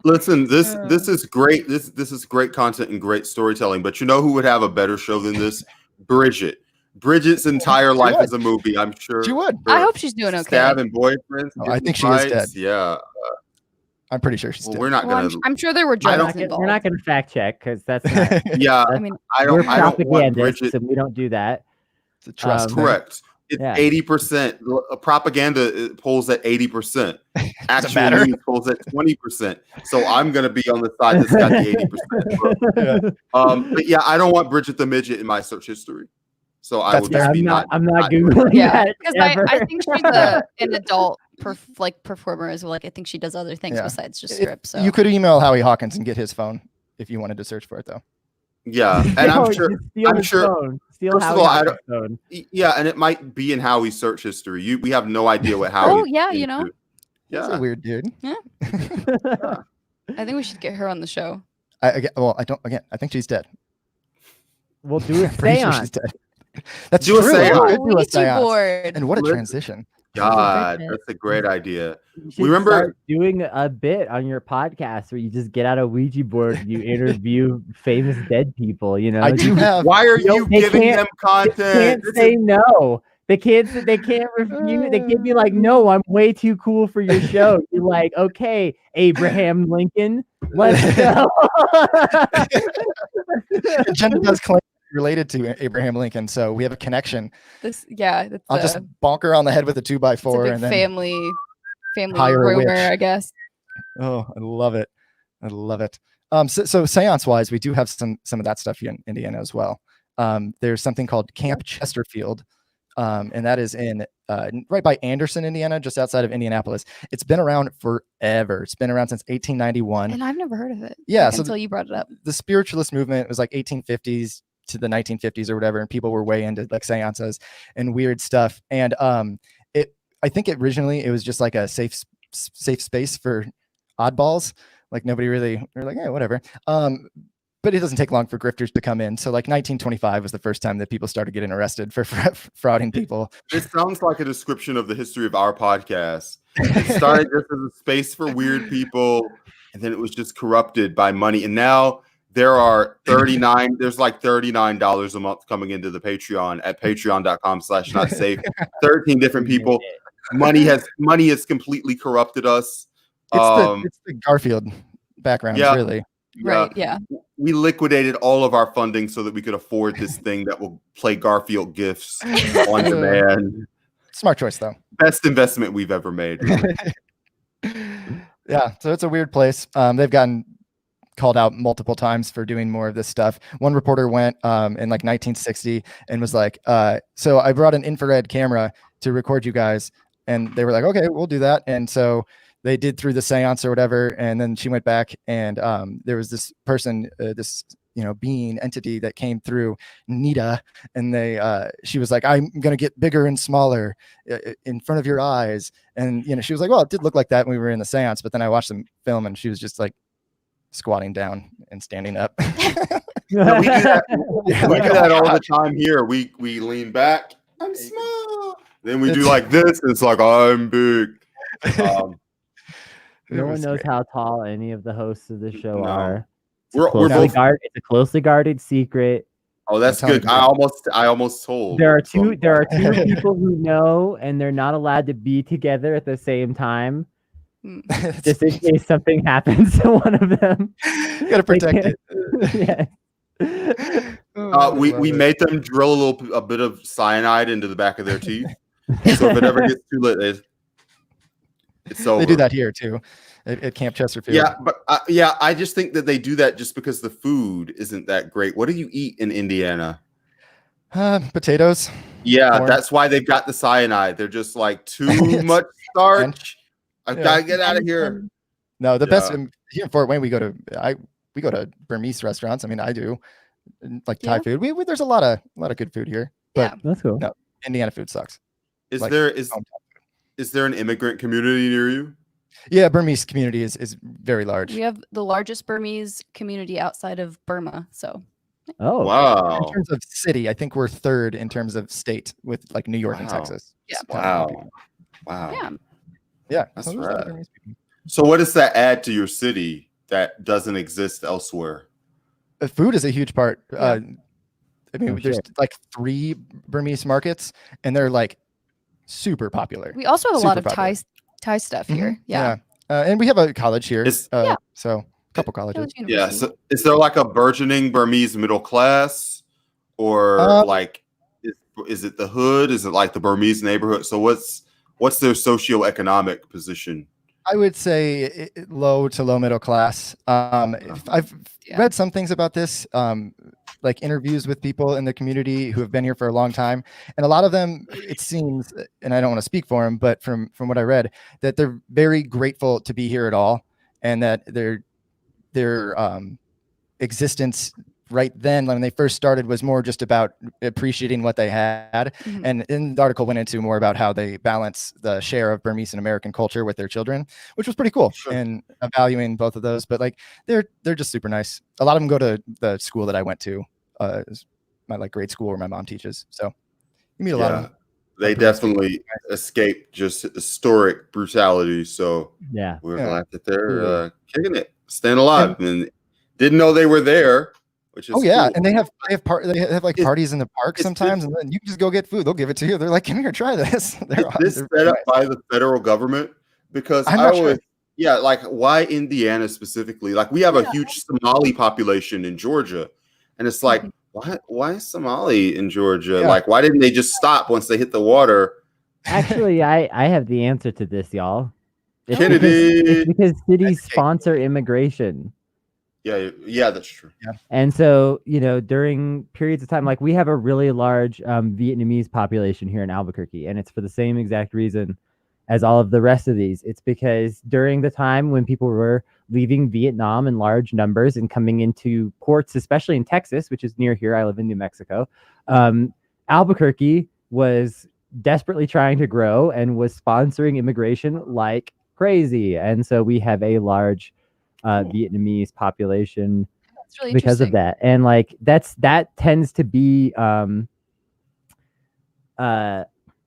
Listen, this is great. This is great content and great storytelling. But you know who would have a better show than this? Bridget. Bridget's entire life is a movie. I'm sure She would. I hope she's doing okay. Stabbing boyfriends. Oh, I think she is dead. Yeah. I'm pretty sure she's Well, dead. we're not Well, gonna. I'm sure there were drugs involved. We're not going to fact check because that's not, Yeah. I mean, we're I don't want propagandists, Bridget. and we don't do that. It's a trust thing. Correct. It's Yeah. 80%. Propaganda polls at 80%. Actual matter. news polls at 20%. So I'm going to be on the side that's got the 80%. But yeah, I don't want Bridget the Midget in my search history. So I That's will fair. just be I'm not Googling yeah, that because ever. I think she's an adult performer as well. Like I think she does other things Yeah. besides just strip. So You could email Howie Hawkins and get his phone if you wanted to search for it, though. Yeah. And No, I'm sure. just steal I'm his sure. phone. Steal First of Howie all, I Hawkins' phone. Yeah. And it might be in Howie's search history. We have no idea what Howie. Oh, yeah, you know. He's a Yeah. weird dude. I think we should get her on the show. I think she's dead. We'll do a I'm pretty sure she's seance. dead. That's Do a true. seance. We Oh, could do a Ouija seance. board. And what a Listen. transition. God, Goodness. that's a great idea. You should remember- start doing a bit on your podcast where you just get out a Ouija board and you interview famous dead people. You know, I do have. Why are You know, you they giving can't- them They content? can't This say is- no. They can't refuse. They can't be like, no, I'm way too cool for your show. You're like, okay, Abraham Lincoln, let's go. Jenna does claim related to Abraham Lincoln, so we have a connection. That's I'll just bonk her on the head with a 2x4 it's a big and then family hire a rumor, witch. I guess. Oh, I love it. I love it. So seance wise, we do have some of that stuff here in Indiana as well. There's something called Camp Chesterfield, and that is in right by Anderson, Indiana, just outside of Indianapolis. It's been around forever. It's been around since 1891. And I've never heard of it. Yeah, like, so until you brought it up. The spiritualist movement was like 1850s to the 1950s or whatever, and people were way into like seances and weird stuff. And I think originally it was just like a safe space for oddballs. Like nobody really, they're like, yeah, whatever. But it doesn't take long for grifters to come in. So like 1925 was the first time that people started getting arrested for frauding people. This sounds like a description of the history of our podcast. It started just as a space for weird people, and then it was just corrupted by money. And now there's like $39 a month coming into the Patreon at patreon.com/notsafe. 13 different people. Money has completely corrupted us. It's the Garfield background, yeah. really. Right. Yeah. We liquidated all of our funding so that we could afford this thing that will play Garfield gifts on demand. Smart choice, though. Best investment we've ever made. Yeah, so it's a weird place. They've gotten called out multiple times for doing more of this stuff. One reporter went in like 1960 and was like, so I brought an infrared camera to record you guys. And they were like, okay, we'll do that. And so they did through the seance or whatever. And then she went back, and there was this person, this being entity that came through, Nita, and she was like, I'm gonna get bigger and smaller in front of your eyes. And she was like, well, it did look like that when we were in the seance, but then I watched the film and she was just like squatting down and standing up. Yeah, we do that. Yeah, We like, do oh that my all the God. time here. We lean back. I'm small. Then we do like this. And it's like I'm big. No one was knows great. how tall any of the hosts of the show No. are. We're Closely both. it's a closely guarded secret. Oh, that's Don't tell good. me. I almost told. There are some- two people who know, and they're not allowed to be together at the same time, just in case something happens to one of them. You gotta protect it. Yeah. we made them drill a bit of cyanide into the back of their teeth. So if it ever gets too late, it's over. They do that here too, at Camp Chesterfield. Yeah, but I just think that they do that just because the food isn't that great. What do you eat in Indiana? Potatoes. Yeah, Corn. that's why they've got the cyanide. They're just like too much starch. I've got to get out of here. No, the best Yeah. here in Fort Wayne, we go to Burmese restaurants. I mean, I do like Thai food. We there's a lot of good food here, but That's cool. No. Indiana food sucks. Is Like, there an immigrant community near you? Yeah, Burmese community is very large. We have the largest Burmese community outside of Burma. So Oh, Wow. In terms of city, I think we're third in terms of state with like New York and Wow. Texas. Yeah. Wow. Wow. yeah, Yeah, That's so there's a lot of rad. Burmese people. So what does that add to your city that doesn't exist elsewhere? Food is a huge part. Yeah. I mean, Oh, there's shit. like 3 Burmese markets, and they're like super popular. we also have a lot of Super popular. Thai stuff here. Yeah. And we have a college here. It's- So a couple colleges. Village Yeah. University. So is there like a burgeoning Burmese middle class, or like is it the hood? Is it like the Burmese neighborhood? So what's their socioeconomic position? I would say low to low middle class. I've Yeah. read some things about this, like interviews with people in the community who have been here for a long time, and a lot of them, it seems, and I don't want to speak for them, but from what I read, that they're very grateful to be here at all, and that their existence right then when they first started was more just about appreciating what they had. Mhm. And in the article went into more about how they balance the share of Burmese and American culture with their children, which was pretty cool. Sure. And valuing both of those. But like they're just super nice. A lot of them go to the school that I went to, my like grade school where my mom teaches. So you meet a lot of them. They definitely escaped just historic brutality. So yeah. we're Yeah. glad that they're kicking it, staying alive, and didn't know they were there. Which is Oh yeah, cool. and they have like It's- parties in the park it's sometimes, and then you can just go get food. They'll give it to you. They're like, "Come here, try this." Is this set up by the federal government? Because I'm I not always, sure. yeah, like why Indiana specifically? Like we have a huge Somali population in Georgia, and it's like, why Somali in Georgia? Yeah. Like, why didn't they just stop once they hit the water? Actually, I have the answer to this, y'all. It's Kennedy. It's because cities Okay. sponsor immigration. Yeah, that's true. And so, during periods of time, like we have a really large Vietnamese population here in Albuquerque, and it's for the same exact reason as all of the rest of these. It's because during the time when people were leaving Vietnam in large numbers and coming into ports, especially in Texas, which is near here, I live in New Mexico, Albuquerque was desperately trying to grow and was sponsoring immigration like crazy. And so we have a large Vietnamese population That's really because of interesting. that. And like that tends to be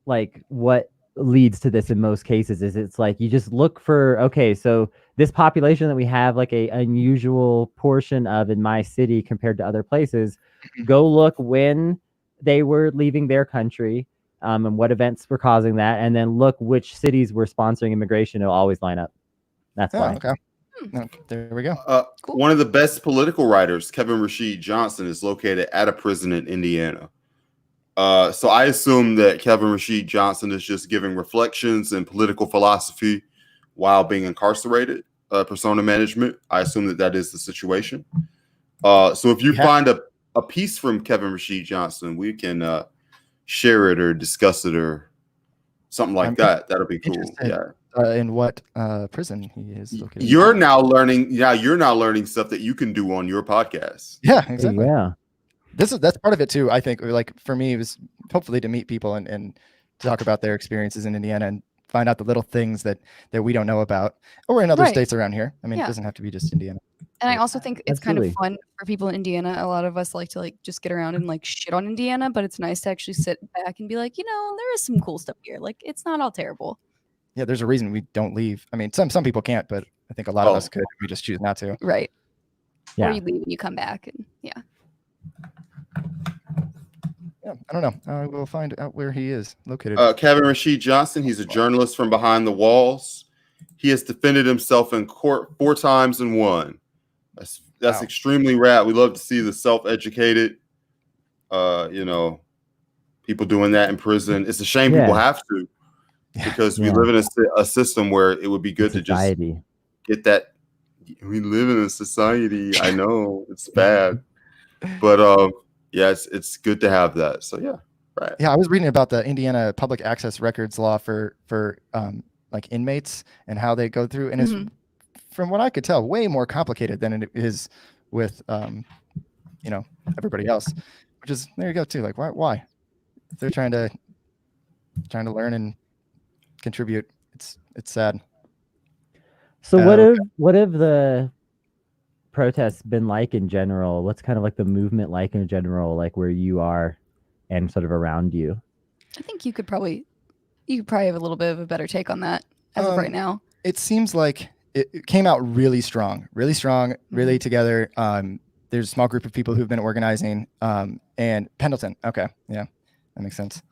like what leads to this in most cases is it's like you just look for, okay, so this population that we have like a unusual portion of in my city compared to other places, go look when they were leaving their country and what events were causing that, and then look which cities were sponsoring immigration. It'll always line up. That's Oh, why. okay. No, there we go. Cool. One of the best political writers, Kevin Rashid Johnson, is located at a prison in Indiana. So I assume that Kevin Rashid Johnson is just giving reflections and political philosophy while being incarcerated. Persona management. I assume that is the situation. So if you find a piece from Kevin Rashid Johnson, we can share it or discuss it or something like that. That'll be cool. Interested, Yeah. in what prison he is located. You're now learning. Yeah, you're now learning stuff that you can do on your podcast. Yeah, exactly. Yeah. That's part of it too. I think like for me, it was hopefully to meet people and talk about their experiences in Indiana and find out the little things that we don't know about, or in other Right. states around here. I mean, Yeah. it doesn't have to be just Indiana. And I also think it's Absolutely. kind of fun for people in Indiana. A lot of us like to just get around and shit on Indiana, but it's nice to actually sit back and be like, there is some cool stuff here. Like, it's not all terrible. Yeah, there's a reason we don't leave. I mean, some people can't, but I think a lot of us could. We just choose not to. Right. Yeah. Or you leave and you come back and yeah. Yeah, I don't know. I will find out where he is located. Kevin Rashid Johnson. He's a journalist from behind the walls. He has defended himself in court 4 times and won. That's Wow. extremely rad. We love to see the self-educated, people doing that in prison. It's a shame people have to, because we live in a system where it would be good to just get that. We live in a society. I know it's bad, but yeah, it's good to have that. So yeah, right. Yeah, I was reading about the Indiana public access records law for like inmates and how they go through, and it's, from what I could tell, way more complicated than it is with everybody else. Which is, there you go too. Like why? If they're trying to learn and contribute, it's sad. So what have the protests been like in general? What's kind of like the movement like in general, like where you are and sort of around you? I think you could probably have a little bit of a better take on that as of right now. It seems like it came out really strong, really together. There's a small group of people who've been organizing, and Pendleton. Okay. Yeah, that makes sense.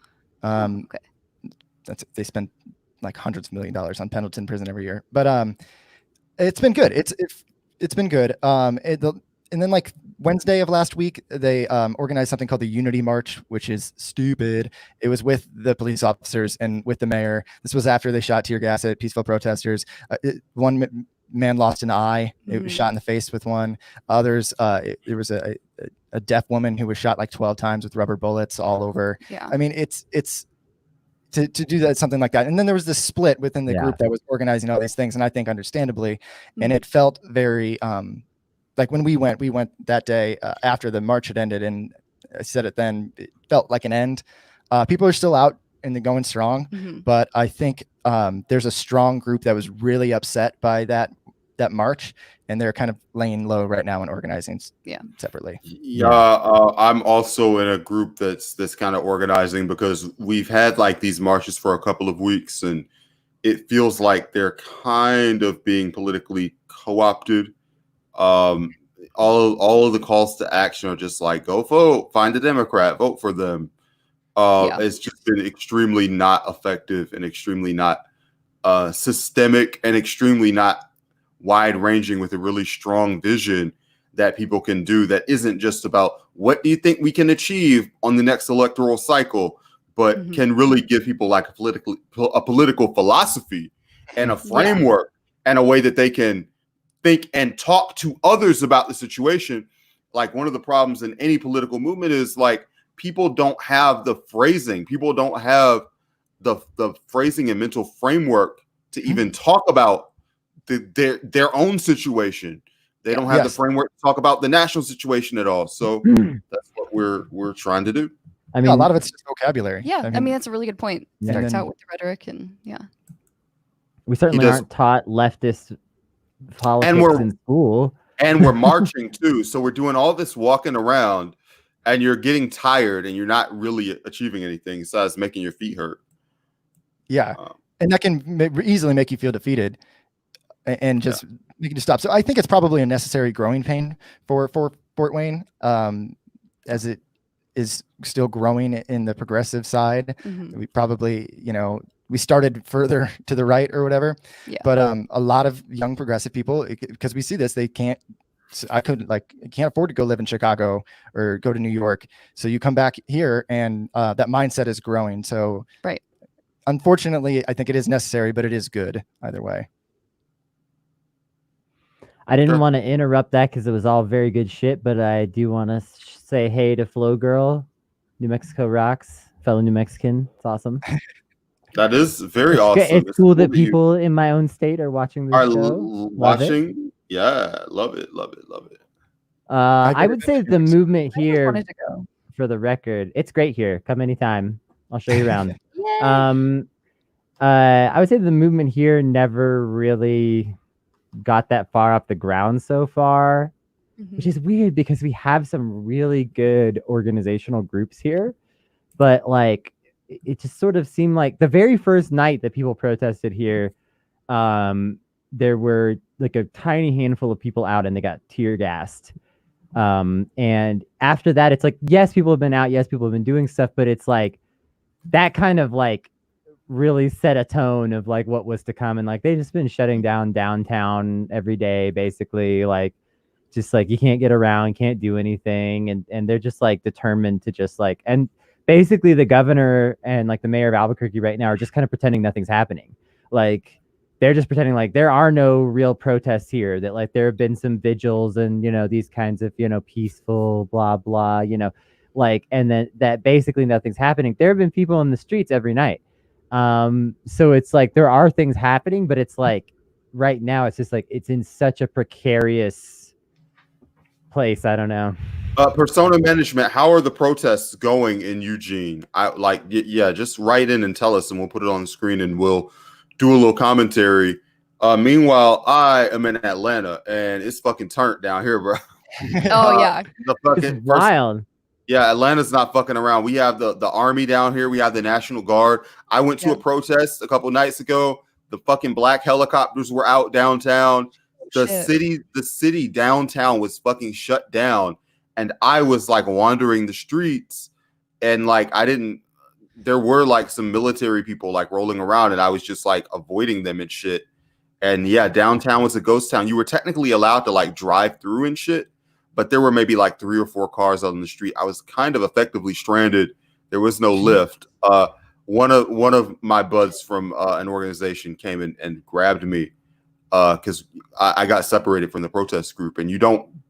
Okay. They spend like hundreds of $millions on Pendleton prison every year, but it's been good. It's been good. And then like Wednesday of last week, they organized something called the Unity March, which is stupid. It was with the police officers and with the mayor. This was after they shot tear gas at peaceful protesters. One man lost an eye. It was shot in the face with one. Others, there was a deaf woman who was shot like 12 times with rubber bullets all over. Yeah. I mean, it's to do that, something like that. And then there was this split within the group that was organizing all these things, and I think understandably, and it felt very like when we went that day after the march had ended, and I said it then, it felt like an end. People are still out and they're going strong, but I think there's a strong group that was really upset by that march, and they're kind of laying low right now and organizing separately. I'm also in a group that's kind of organizing, because we've had like these marches for a couple of weeks, and it feels like they're kind of being politically co-opted. All of the calls to action are just like, go vote, find a Democrat, vote for them. It's just been extremely not effective and extremely not systemic and extremely not wide-ranging, with a really strong vision that people can do that isn't just about what do you think we can achieve on the next electoral cycle, but can really give people like a political philosophy and a framework and a way that they can think and talk to others about the situation. Like, one of the problems in any political movement is like people don't have the phrasing. People don't have the phrasing and mental framework to even talk about their own situation. They don't have the framework to talk about the national situation at all. So that's what we're trying to do. I mean, a lot of it's just vocabulary. Yeah, I mean that's a really good point. It starts out with the rhetoric, and we certainly aren't taught leftist politics in school. And we're marching too. So we're doing all this walking around, and you're getting tired, and you're not really achieving anything besides making your feet hurt. Yeah. And that can easily make you feel defeated and just make you just stop. So I think it's probably a necessary growing pain for Fort Wayne, as it is still growing in the progressive side. We probably, we started further to the right or whatever, but a lot of young progressive people, because we see this, they can't afford to go live in Chicago or go to New York. So you come back here, and that mindset is growing. So unfortunately, I think it is necessary, but it is good either way. I didn't want to interrupt that because it was all very good shit, but I do want to say hey to Flow Girl. New Mexico rocks. Fellow New Mexican. It's awesome. That is very It's awesome. good. It's cool that you people in my own state are watching this are show. Love it. watching. Yeah, love it. I would say that the movement I just here, wanted to go. for the record, it's great here. Come anytime. I'll show you around. Yay. I would say the movement here never really got that far off the ground so far, which is weird because we have some really good organizational groups here, but like it just sort of seemed like the very first night that people protested here, there were like a tiny handful of people out and they got tear gassed. And after that, it's like, yes, people have been out, yes, people have been doing stuff, but it's like that kind of like really set a tone of like what was to come. And like they've just been shutting down downtown every day, basically, like just like you can't get around, can't do anything, and they're just like determined to just like, and basically the governor and like the mayor of Albuquerque right now are just kind of pretending nothing's happening. Like they're just pretending like there are no real protests here, that like there have been some vigils and, you know, these kinds of, you know, peaceful blah blah, you know, like, and then that basically nothing's happening. There have been people in the streets every night. So it's like there are things happening, but it's like right now it's just like it's in such a precarious place. I don't know. Persona management, how are the protests going in Eugene? I like, yeah, just write in and tell us and we'll put it on the screen and we'll do a little commentary. Meanwhile, I am in Atlanta and it's fucking turned down here, bro. Oh yeah. The fucking It's wild. Yeah, Atlanta's not fucking around. We have the army down here. We have the National Guard. I went to a protest a couple nights ago. The fucking black helicopters were out downtown. The city downtown was fucking shut down. And I was like wandering the streets and like there were like some military people like rolling around and I was just like avoiding them and shit. And yeah, downtown was a ghost town. You were technically allowed to like drive through and shit, but there were maybe like 3 or 4 cars on the street. I was kind of effectively stranded. There was no lift. One of my buds from an organization came in and grabbed me because I got separated from the protest group, and you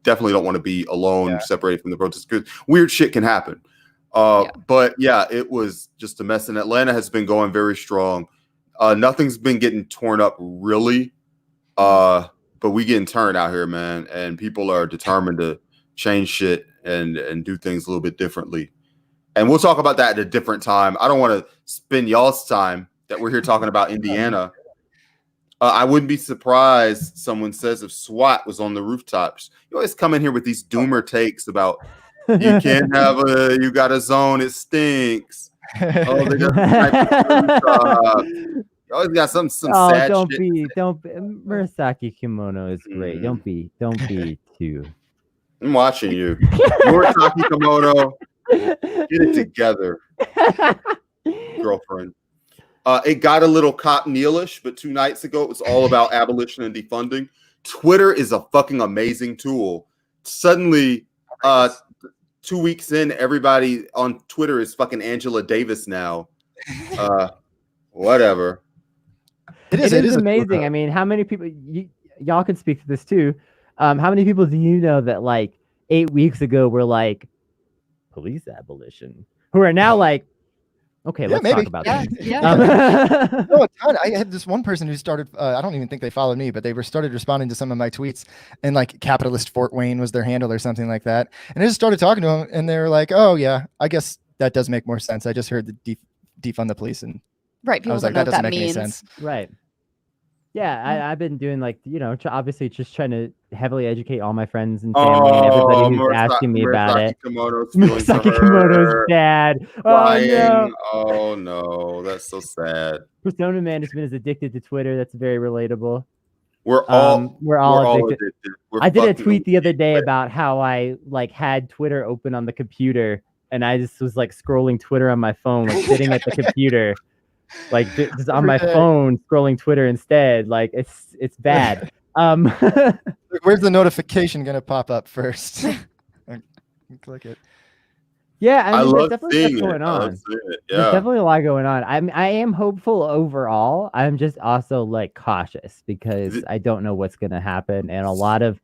definitely don't want to be alone, separated from the protest group. Weird shit can happen. But yeah, it was just a mess. And Atlanta has been going very strong. Nothing's been getting torn up really. But we getting turned out here, man, and people are determined to change shit and do things a little bit differently. And we'll talk about that at a different time. I don't want to spend y'all's time that we're here talking about Indiana. I wouldn't be surprised, someone says, if SWAT was on the rooftops. You always come in here with these doomer takes about you can't have you got a zone, it stinks. Oh, they got you always got some sad don't shit. Don't be. Murasaki Kimono is great. Don't be too. I'm watching you. Murasaki Kimono, get it together, girlfriend. It got a little cop Neilish, but 2 nights ago it was all about abolition and defunding. Twitter is a fucking amazing tool. Suddenly, 2 weeks in, everybody on Twitter is fucking Angela Davis now. Whatever. It is amazing. I mean, how many people? Y'all can speak to this too. How many people do you know that like 8 weeks ago were like police abolition, who are now like, okay, let's talk about that. No, a ton. I had this one person who started. I don't even think they followed me, but they started responding to some of my tweets, and like "capitalist Fort Wayne" was their handle or something like that. And I just started talking to them, and they were like, "Oh yeah, I guess that does make more sense. I just heard the defund the police and." Right, people I was like, don't that know doesn't what that make means. any sense. Right. Yeah, I've been doing like, you know, obviously just trying to heavily educate all my friends and family and everybody who's asking me about it. Murasaki Kimono's dad. Crying. Oh no, that's so sad. Persona management is addicted to Twitter. That's very relatable. We're all addicted. I did a tweet the other day about how I like had Twitter open on the computer and I just was like scrolling Twitter on my phone, like sitting at the computer, like just on my phone scrolling Twitter instead. Like it's bad. Where's the notification gonna pop up first? Click it. Yeah, I mean, love there's definitely seeing stuff going on. Yeah. There's definitely a lot going on. I am hopeful overall. I'm just also like cautious because I don't know what's gonna happen, and a lot of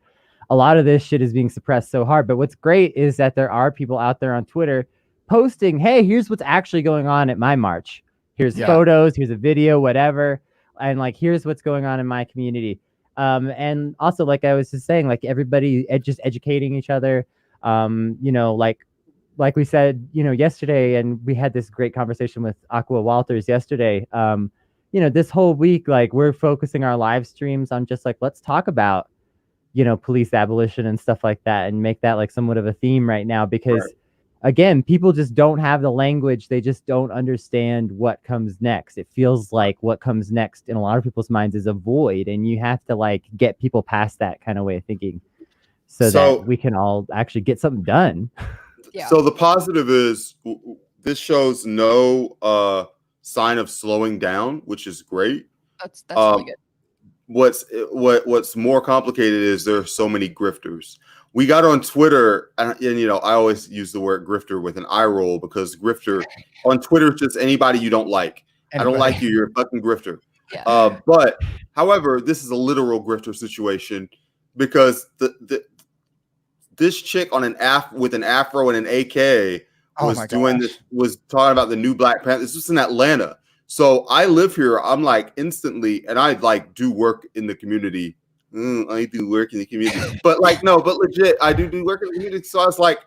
this shit is being suppressed so hard. But what's great is that there are people out there on Twitter posting, "Hey, here's what's actually going on at my march," Here's photos, here's a video, whatever, and like here's what's going on in my community. And also, like I was just saying, like everybody just educating each other. You know, like we said, you know, yesterday, and we had this great conversation with Aqua Walters yesterday. You know, this whole week, like we're focusing our live streams on just like, let's talk about, you know, police abolition and stuff like that, and make that like somewhat of a theme right now, because again, people just don't have the language. They just don't understand what comes next. It feels like what comes next in a lot of people's minds is a void, and you have to like get people past that kind of way of thinking so that we can all actually get something done. Yeah. So the positive is this shows no sign of slowing down, which is great. That's really good. What's more complicated is there are so many grifters. We got on Twitter, and you know, I always use the word grifter with an eye roll, because grifter on Twitter is just anybody you don't like. I don't like you. You're a fucking grifter. Yeah. But however, this is a literal grifter situation, because this chick on with an afro and an AK was talking about the new Black Panther. This was in Atlanta. So I live here. I'm like instantly, and I like do work in the community. I do work in the community, but legit, I do work in the community. So I was like,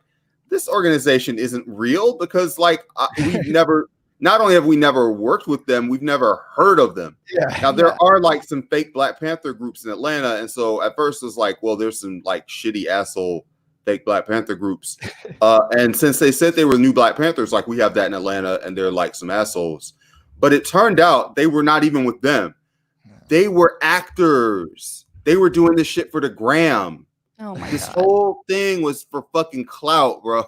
this organization isn't real, because like we've never, not only have we never worked with them, we've never heard of them. Yeah. Now there are like some fake Black Panther groups in Atlanta, and so at first it was like, well, there's some like shitty asshole fake Black Panther groups, and since they said they were new Black Panthers, like we have that in Atlanta, and they're like some assholes. But it turned out they were not even with them. They were actors. They were doing this shit for the gram. Oh my God. This whole thing was for fucking clout, bro.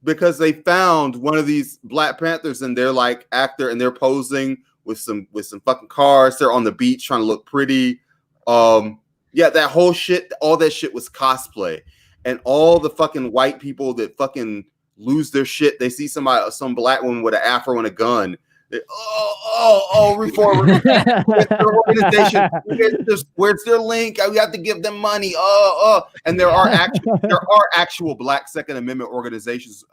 Because they found one of these Black Panthers, and they're like actor, and they're posing with some fucking cars. They're on the beach trying to look pretty. That whole shit, all that shit was cosplay. And all the fucking white people that fucking lose their shit, they see some Black woman with an afro and a gun. Reform organization. Where's their link? We have to give them money. And there are actual Black Second Amendment organizations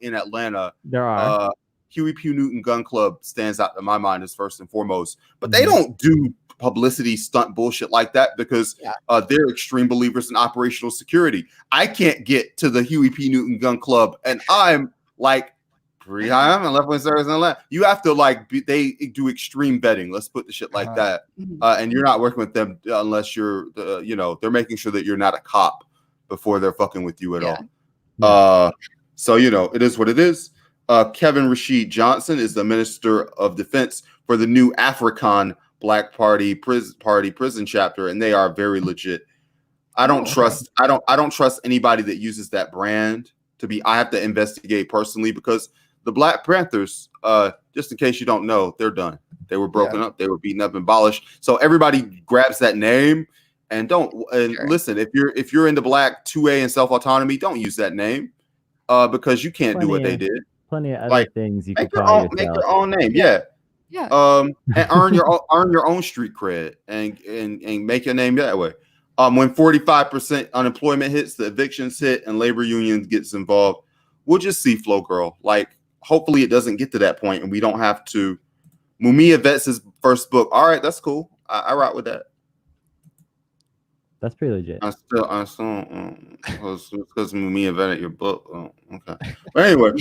in Atlanta. There are. Huey P. Newton Gun Club stands out in my mind as first and foremost, but they don't do publicity stunt bullshit like that, because they're extreme believers in operational security. I can't get to the Huey P. Newton Gun Club, and I'm like, pretty high on left wing service in Atlanta. You have to like they do extreme vetting. Let's put the shit like that. And you're not working with them unless you're they're making sure that you're not a cop before they're fucking with you at all. So it is what it is. Kevin Rashid Johnson is the Minister of Defense for the new African Black Party prison chapter, and they are very legit. I don't trust anybody that uses that brand to be. I have to investigate personally, because the Black Panthers, just in case you don't know, they're done. They were broken up. They were beaten up and abolished. So everybody grabs that name and listen. If you're into Black 2A and self autonomy, don't use that name, because you can't do what they did. Plenty of other things you can call yourself. Make your own name, yeah. And earn your own street cred and make your name that way. When 45% unemployment hits, the evictions hit, and labor unions gets involved, we'll just see, Flo Girl. Like, hopefully it doesn't get to that point, and we don't have to. Mumia Vets' first book. All right, that's cool. I rock with that. That's pretty legit. I still because Mumia vetted your book. Oh, okay. But anyway,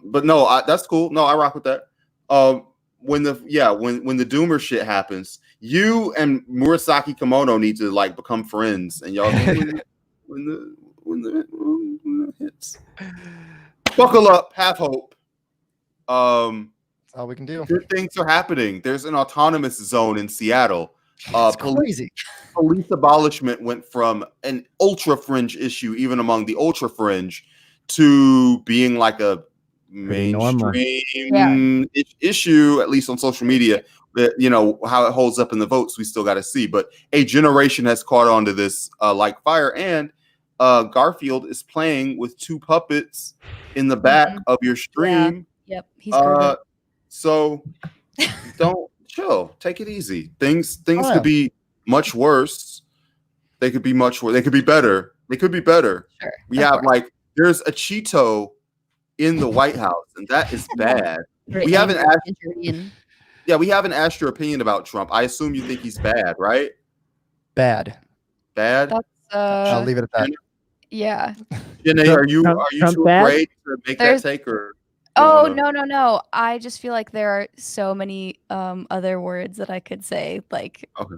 but no, that's cool. No, I rock with that. When the Doomer shit happens, you and Murasaki Kimono need to like become friends, and y'all when the hits. Buckle up, have hope. That's all we can do. Good things are happening. There's an autonomous zone in Seattle. It's crazy. Police abolishment went from an ultra fringe issue, even among the ultra fringe, to being like a mainstream issue, at least on social media. How it holds up in the votes, we still got to see. But a generation has caught on to this like fire, and Garfield is playing with two puppets in the back of your stream. Yeah. Yep, he's perfect. So don't chill. Take it easy. Things could be much worse. They could be much worse. They could be better. They could be better. Sure, we have there's a Cheeto in the White House, and that is bad. Very We haven't angry asked. Nigerian. Yeah, we haven't asked your opinion about Trump. I assume you think he's bad, right? Bad. Bad. That's I'll leave it at that. yeah. Jenny, Trump- are you Trump too bad? afraid to make There's- that take, or? Oh no. I just feel like there are so many other words that I could say. Like Okay.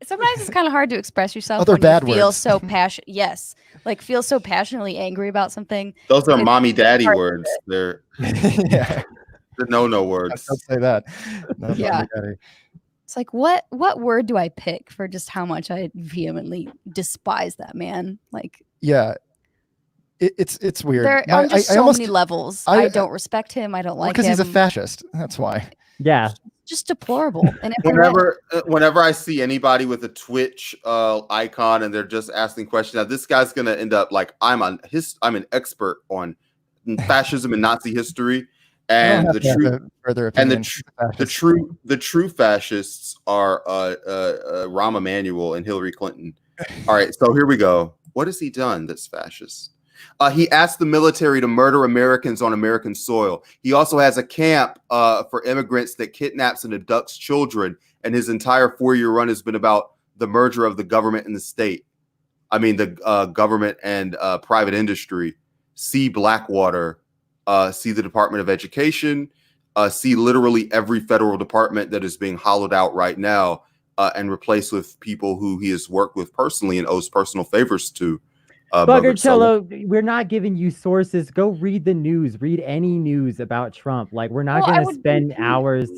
sometimes it's kind of hard to express yourself Other when bad you feel words. so passionate. Yes, like feel so passionately angry about something. Those are It's mommy daddy hard to words. They're Yeah, the no I words. don't say that. No, Yeah. daddy. It's like what word do I pick for just how much I vehemently despise that man? Like Yeah. It's weird. there My- are just I so almost- many levels. I- I don't respect him. I don't like because him. he's a fascist. That's why. Yeah. Just deplorable. In every way. Whenever I see anybody with a Twitch icon and they're just asking questions, now this guy's gonna end up like I'm an expert on fascism and Nazi history, and the true further and opinion. the true fascists are Rahm Emanuel and Hillary Clinton. All right, so here we go. What has he done that's fascist? He asked the military to murder Americans on American soil. He also has a camp for immigrants that kidnaps and abducts children. And his entire 4-year run has been about the merger of the government and the state. I mean, the government and private industry. See Blackwater. See the Department of Education. See literally every federal department that is being hollowed out right now and replaced with people who he has worked with personally and owes personal favors to. Buggercello, we're not giving you sources. Go read the news. Read any news about Trump. Like we're not going to spend hours.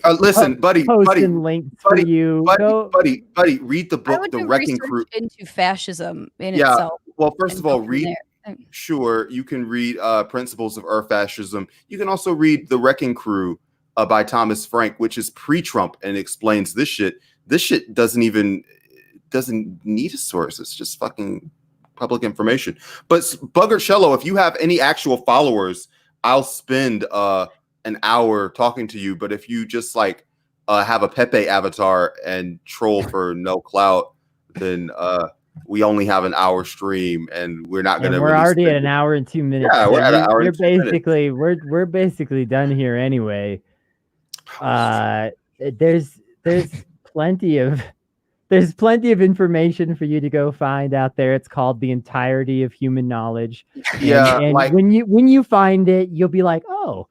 Listen, buddy, posting links for you. Buddy, read the book, The Wrecking Crew. Into fascism in itself. Well, first of all, from read. there. Sure, you can read Principles of Earth Fascism. You can also read The Wrecking Crew by Thomas Frank, which is pre-Trump and explains this shit. This shit doesn't need a source. It's just fucking public information. But Buggercello, if you have any actual followers, I'll spend an hour talking to you. But if you just like have a Pepe avatar and troll for no clout, then we only have an hour stream, and we're not going to. We're already at an hour and 2 minutes. Yeah, we're at an hour. We're basically done here anyway. There's plenty of information for you to go find out there. It's called The Entirety of Human Knowledge. Yeah, and like, when you find it, you'll be like, oh.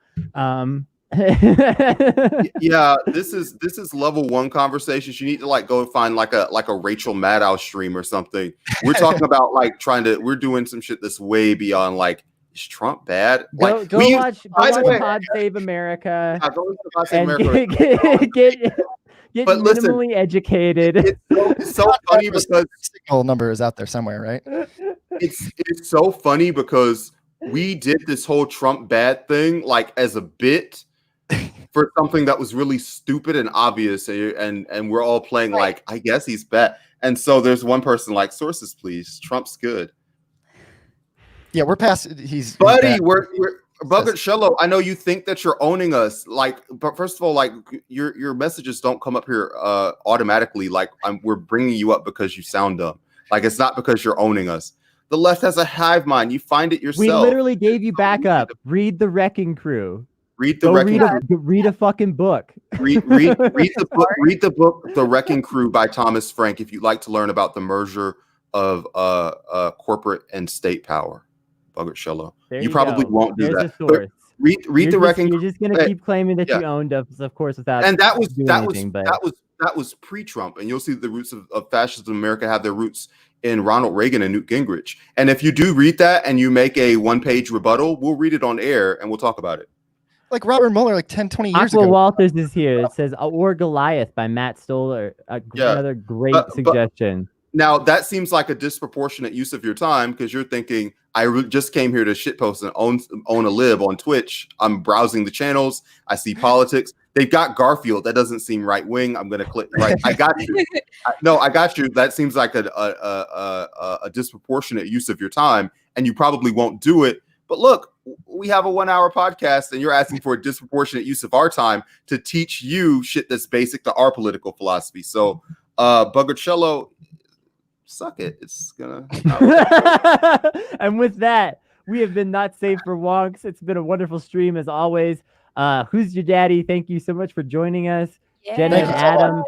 Yeah, this is level 1 conversations. You need to like go find like a Rachel Maddow stream or something. We're talking about like we're doing some shit that's way beyond like, is Trump bad? Go watch Pod Save America. Go watch Pod Save and America. Get But listen, minimally educated. It's so funny because signal number is out there somewhere, right? It's so funny because we did this whole Trump bad thing like as a bit for something that was really stupid and obvious, and we're all playing like, I guess he's bad. And so there's one person like, sources please, Trump's good. Yeah, we're past. He's buddy. We're Buggercello. I know you think that you're owning us, like, but first of all, like your messages don't come up here automatically. Like we're bringing you up because you sound dumb. Like it's not because you're owning us. The left has a hive mind. You find it yourself. We literally gave you backup. Read The Wrecking Crew. Read the Wrecking Crew. Read a fucking book. Read the book. Read the book, The Wrecking Crew by Thomas Frank, if you'd like to learn about the merger of corporate and state power. Buggercello. You probably won't do that. But read The Wrecking Crew. You're just gonna keep claiming that you owned us, of course, without. And that was pre-Trump, and you'll see the roots of fascism in America have their roots in Ronald Reagan and Newt Gingrich. And if you do read that and you make a 1-page rebuttal, we'll read it on air and we'll talk about it. Like Robert Mueller, like 10, 20 years Aqua ago. Walters is here. It says Or Goliath by Matt Stoller. Another great suggestion. Now, that seems like a disproportionate use of your time because you're thinking, I just came here to shitpost and own a lib on Twitch. I'm browsing the channels. I see politics. They've got Garfield. That doesn't seem right wing. I'm going to click right. I got you. I got you. That seems like a disproportionate use of your time, and you probably won't do it. But look, we have a 1-hour podcast, and you're asking for a disproportionate use of our time to teach you shit that's basic to our political philosophy. So, Buggercello, suck it. It's gonna. And with that, We have been Not Safe for Wonks. It's been a wonderful stream as always. Who's your daddy? Thank you so much for joining us. Jenna Thank and you so Adam,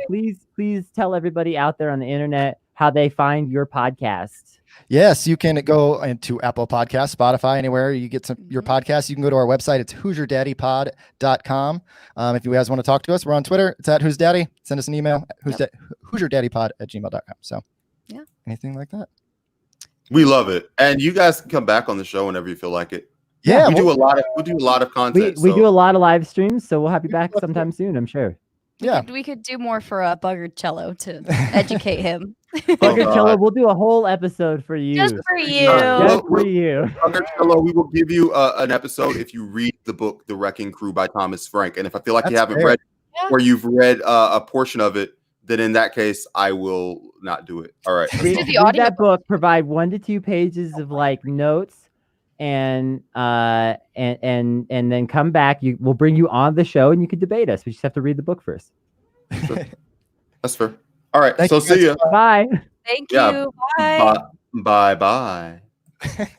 please tell everybody out there on the internet how they find your podcast. Yes, you can go into Apple Podcasts, Spotify, anywhere you get your podcasts. You can go to our website. It's HoosierDaddyPod.com. If you guys want to talk to us, we're on Twitter. It's at Who's Daddy. Send us an email. HoosierDaddyPod@gmail.com. So, yeah, anything like that. We love it, and you guys can come back on the show whenever you feel like it. Yeah, we do a lot of content. We do a lot of live streams, so we'll have you back sometime soon, I'm sure. We could do more for Buggered Cello to educate him. Buggered Cello, we'll do a whole episode for you. Just for you. Just for you. Buggered Cello, we will give you an episode if you read the book The Wrecking Crew by Thomas Frank. And if I feel like you haven't read or you've read a portion of it, then in that case, I will not do it. All right. Read that book, provide 1 to 2 pages of like notes, and then come back. We'll bring you on the show and you can debate us. We just have to read the book first. That's fair. All right. Thank so you see you. Bye. Thank you. Bye. Bye. Bye.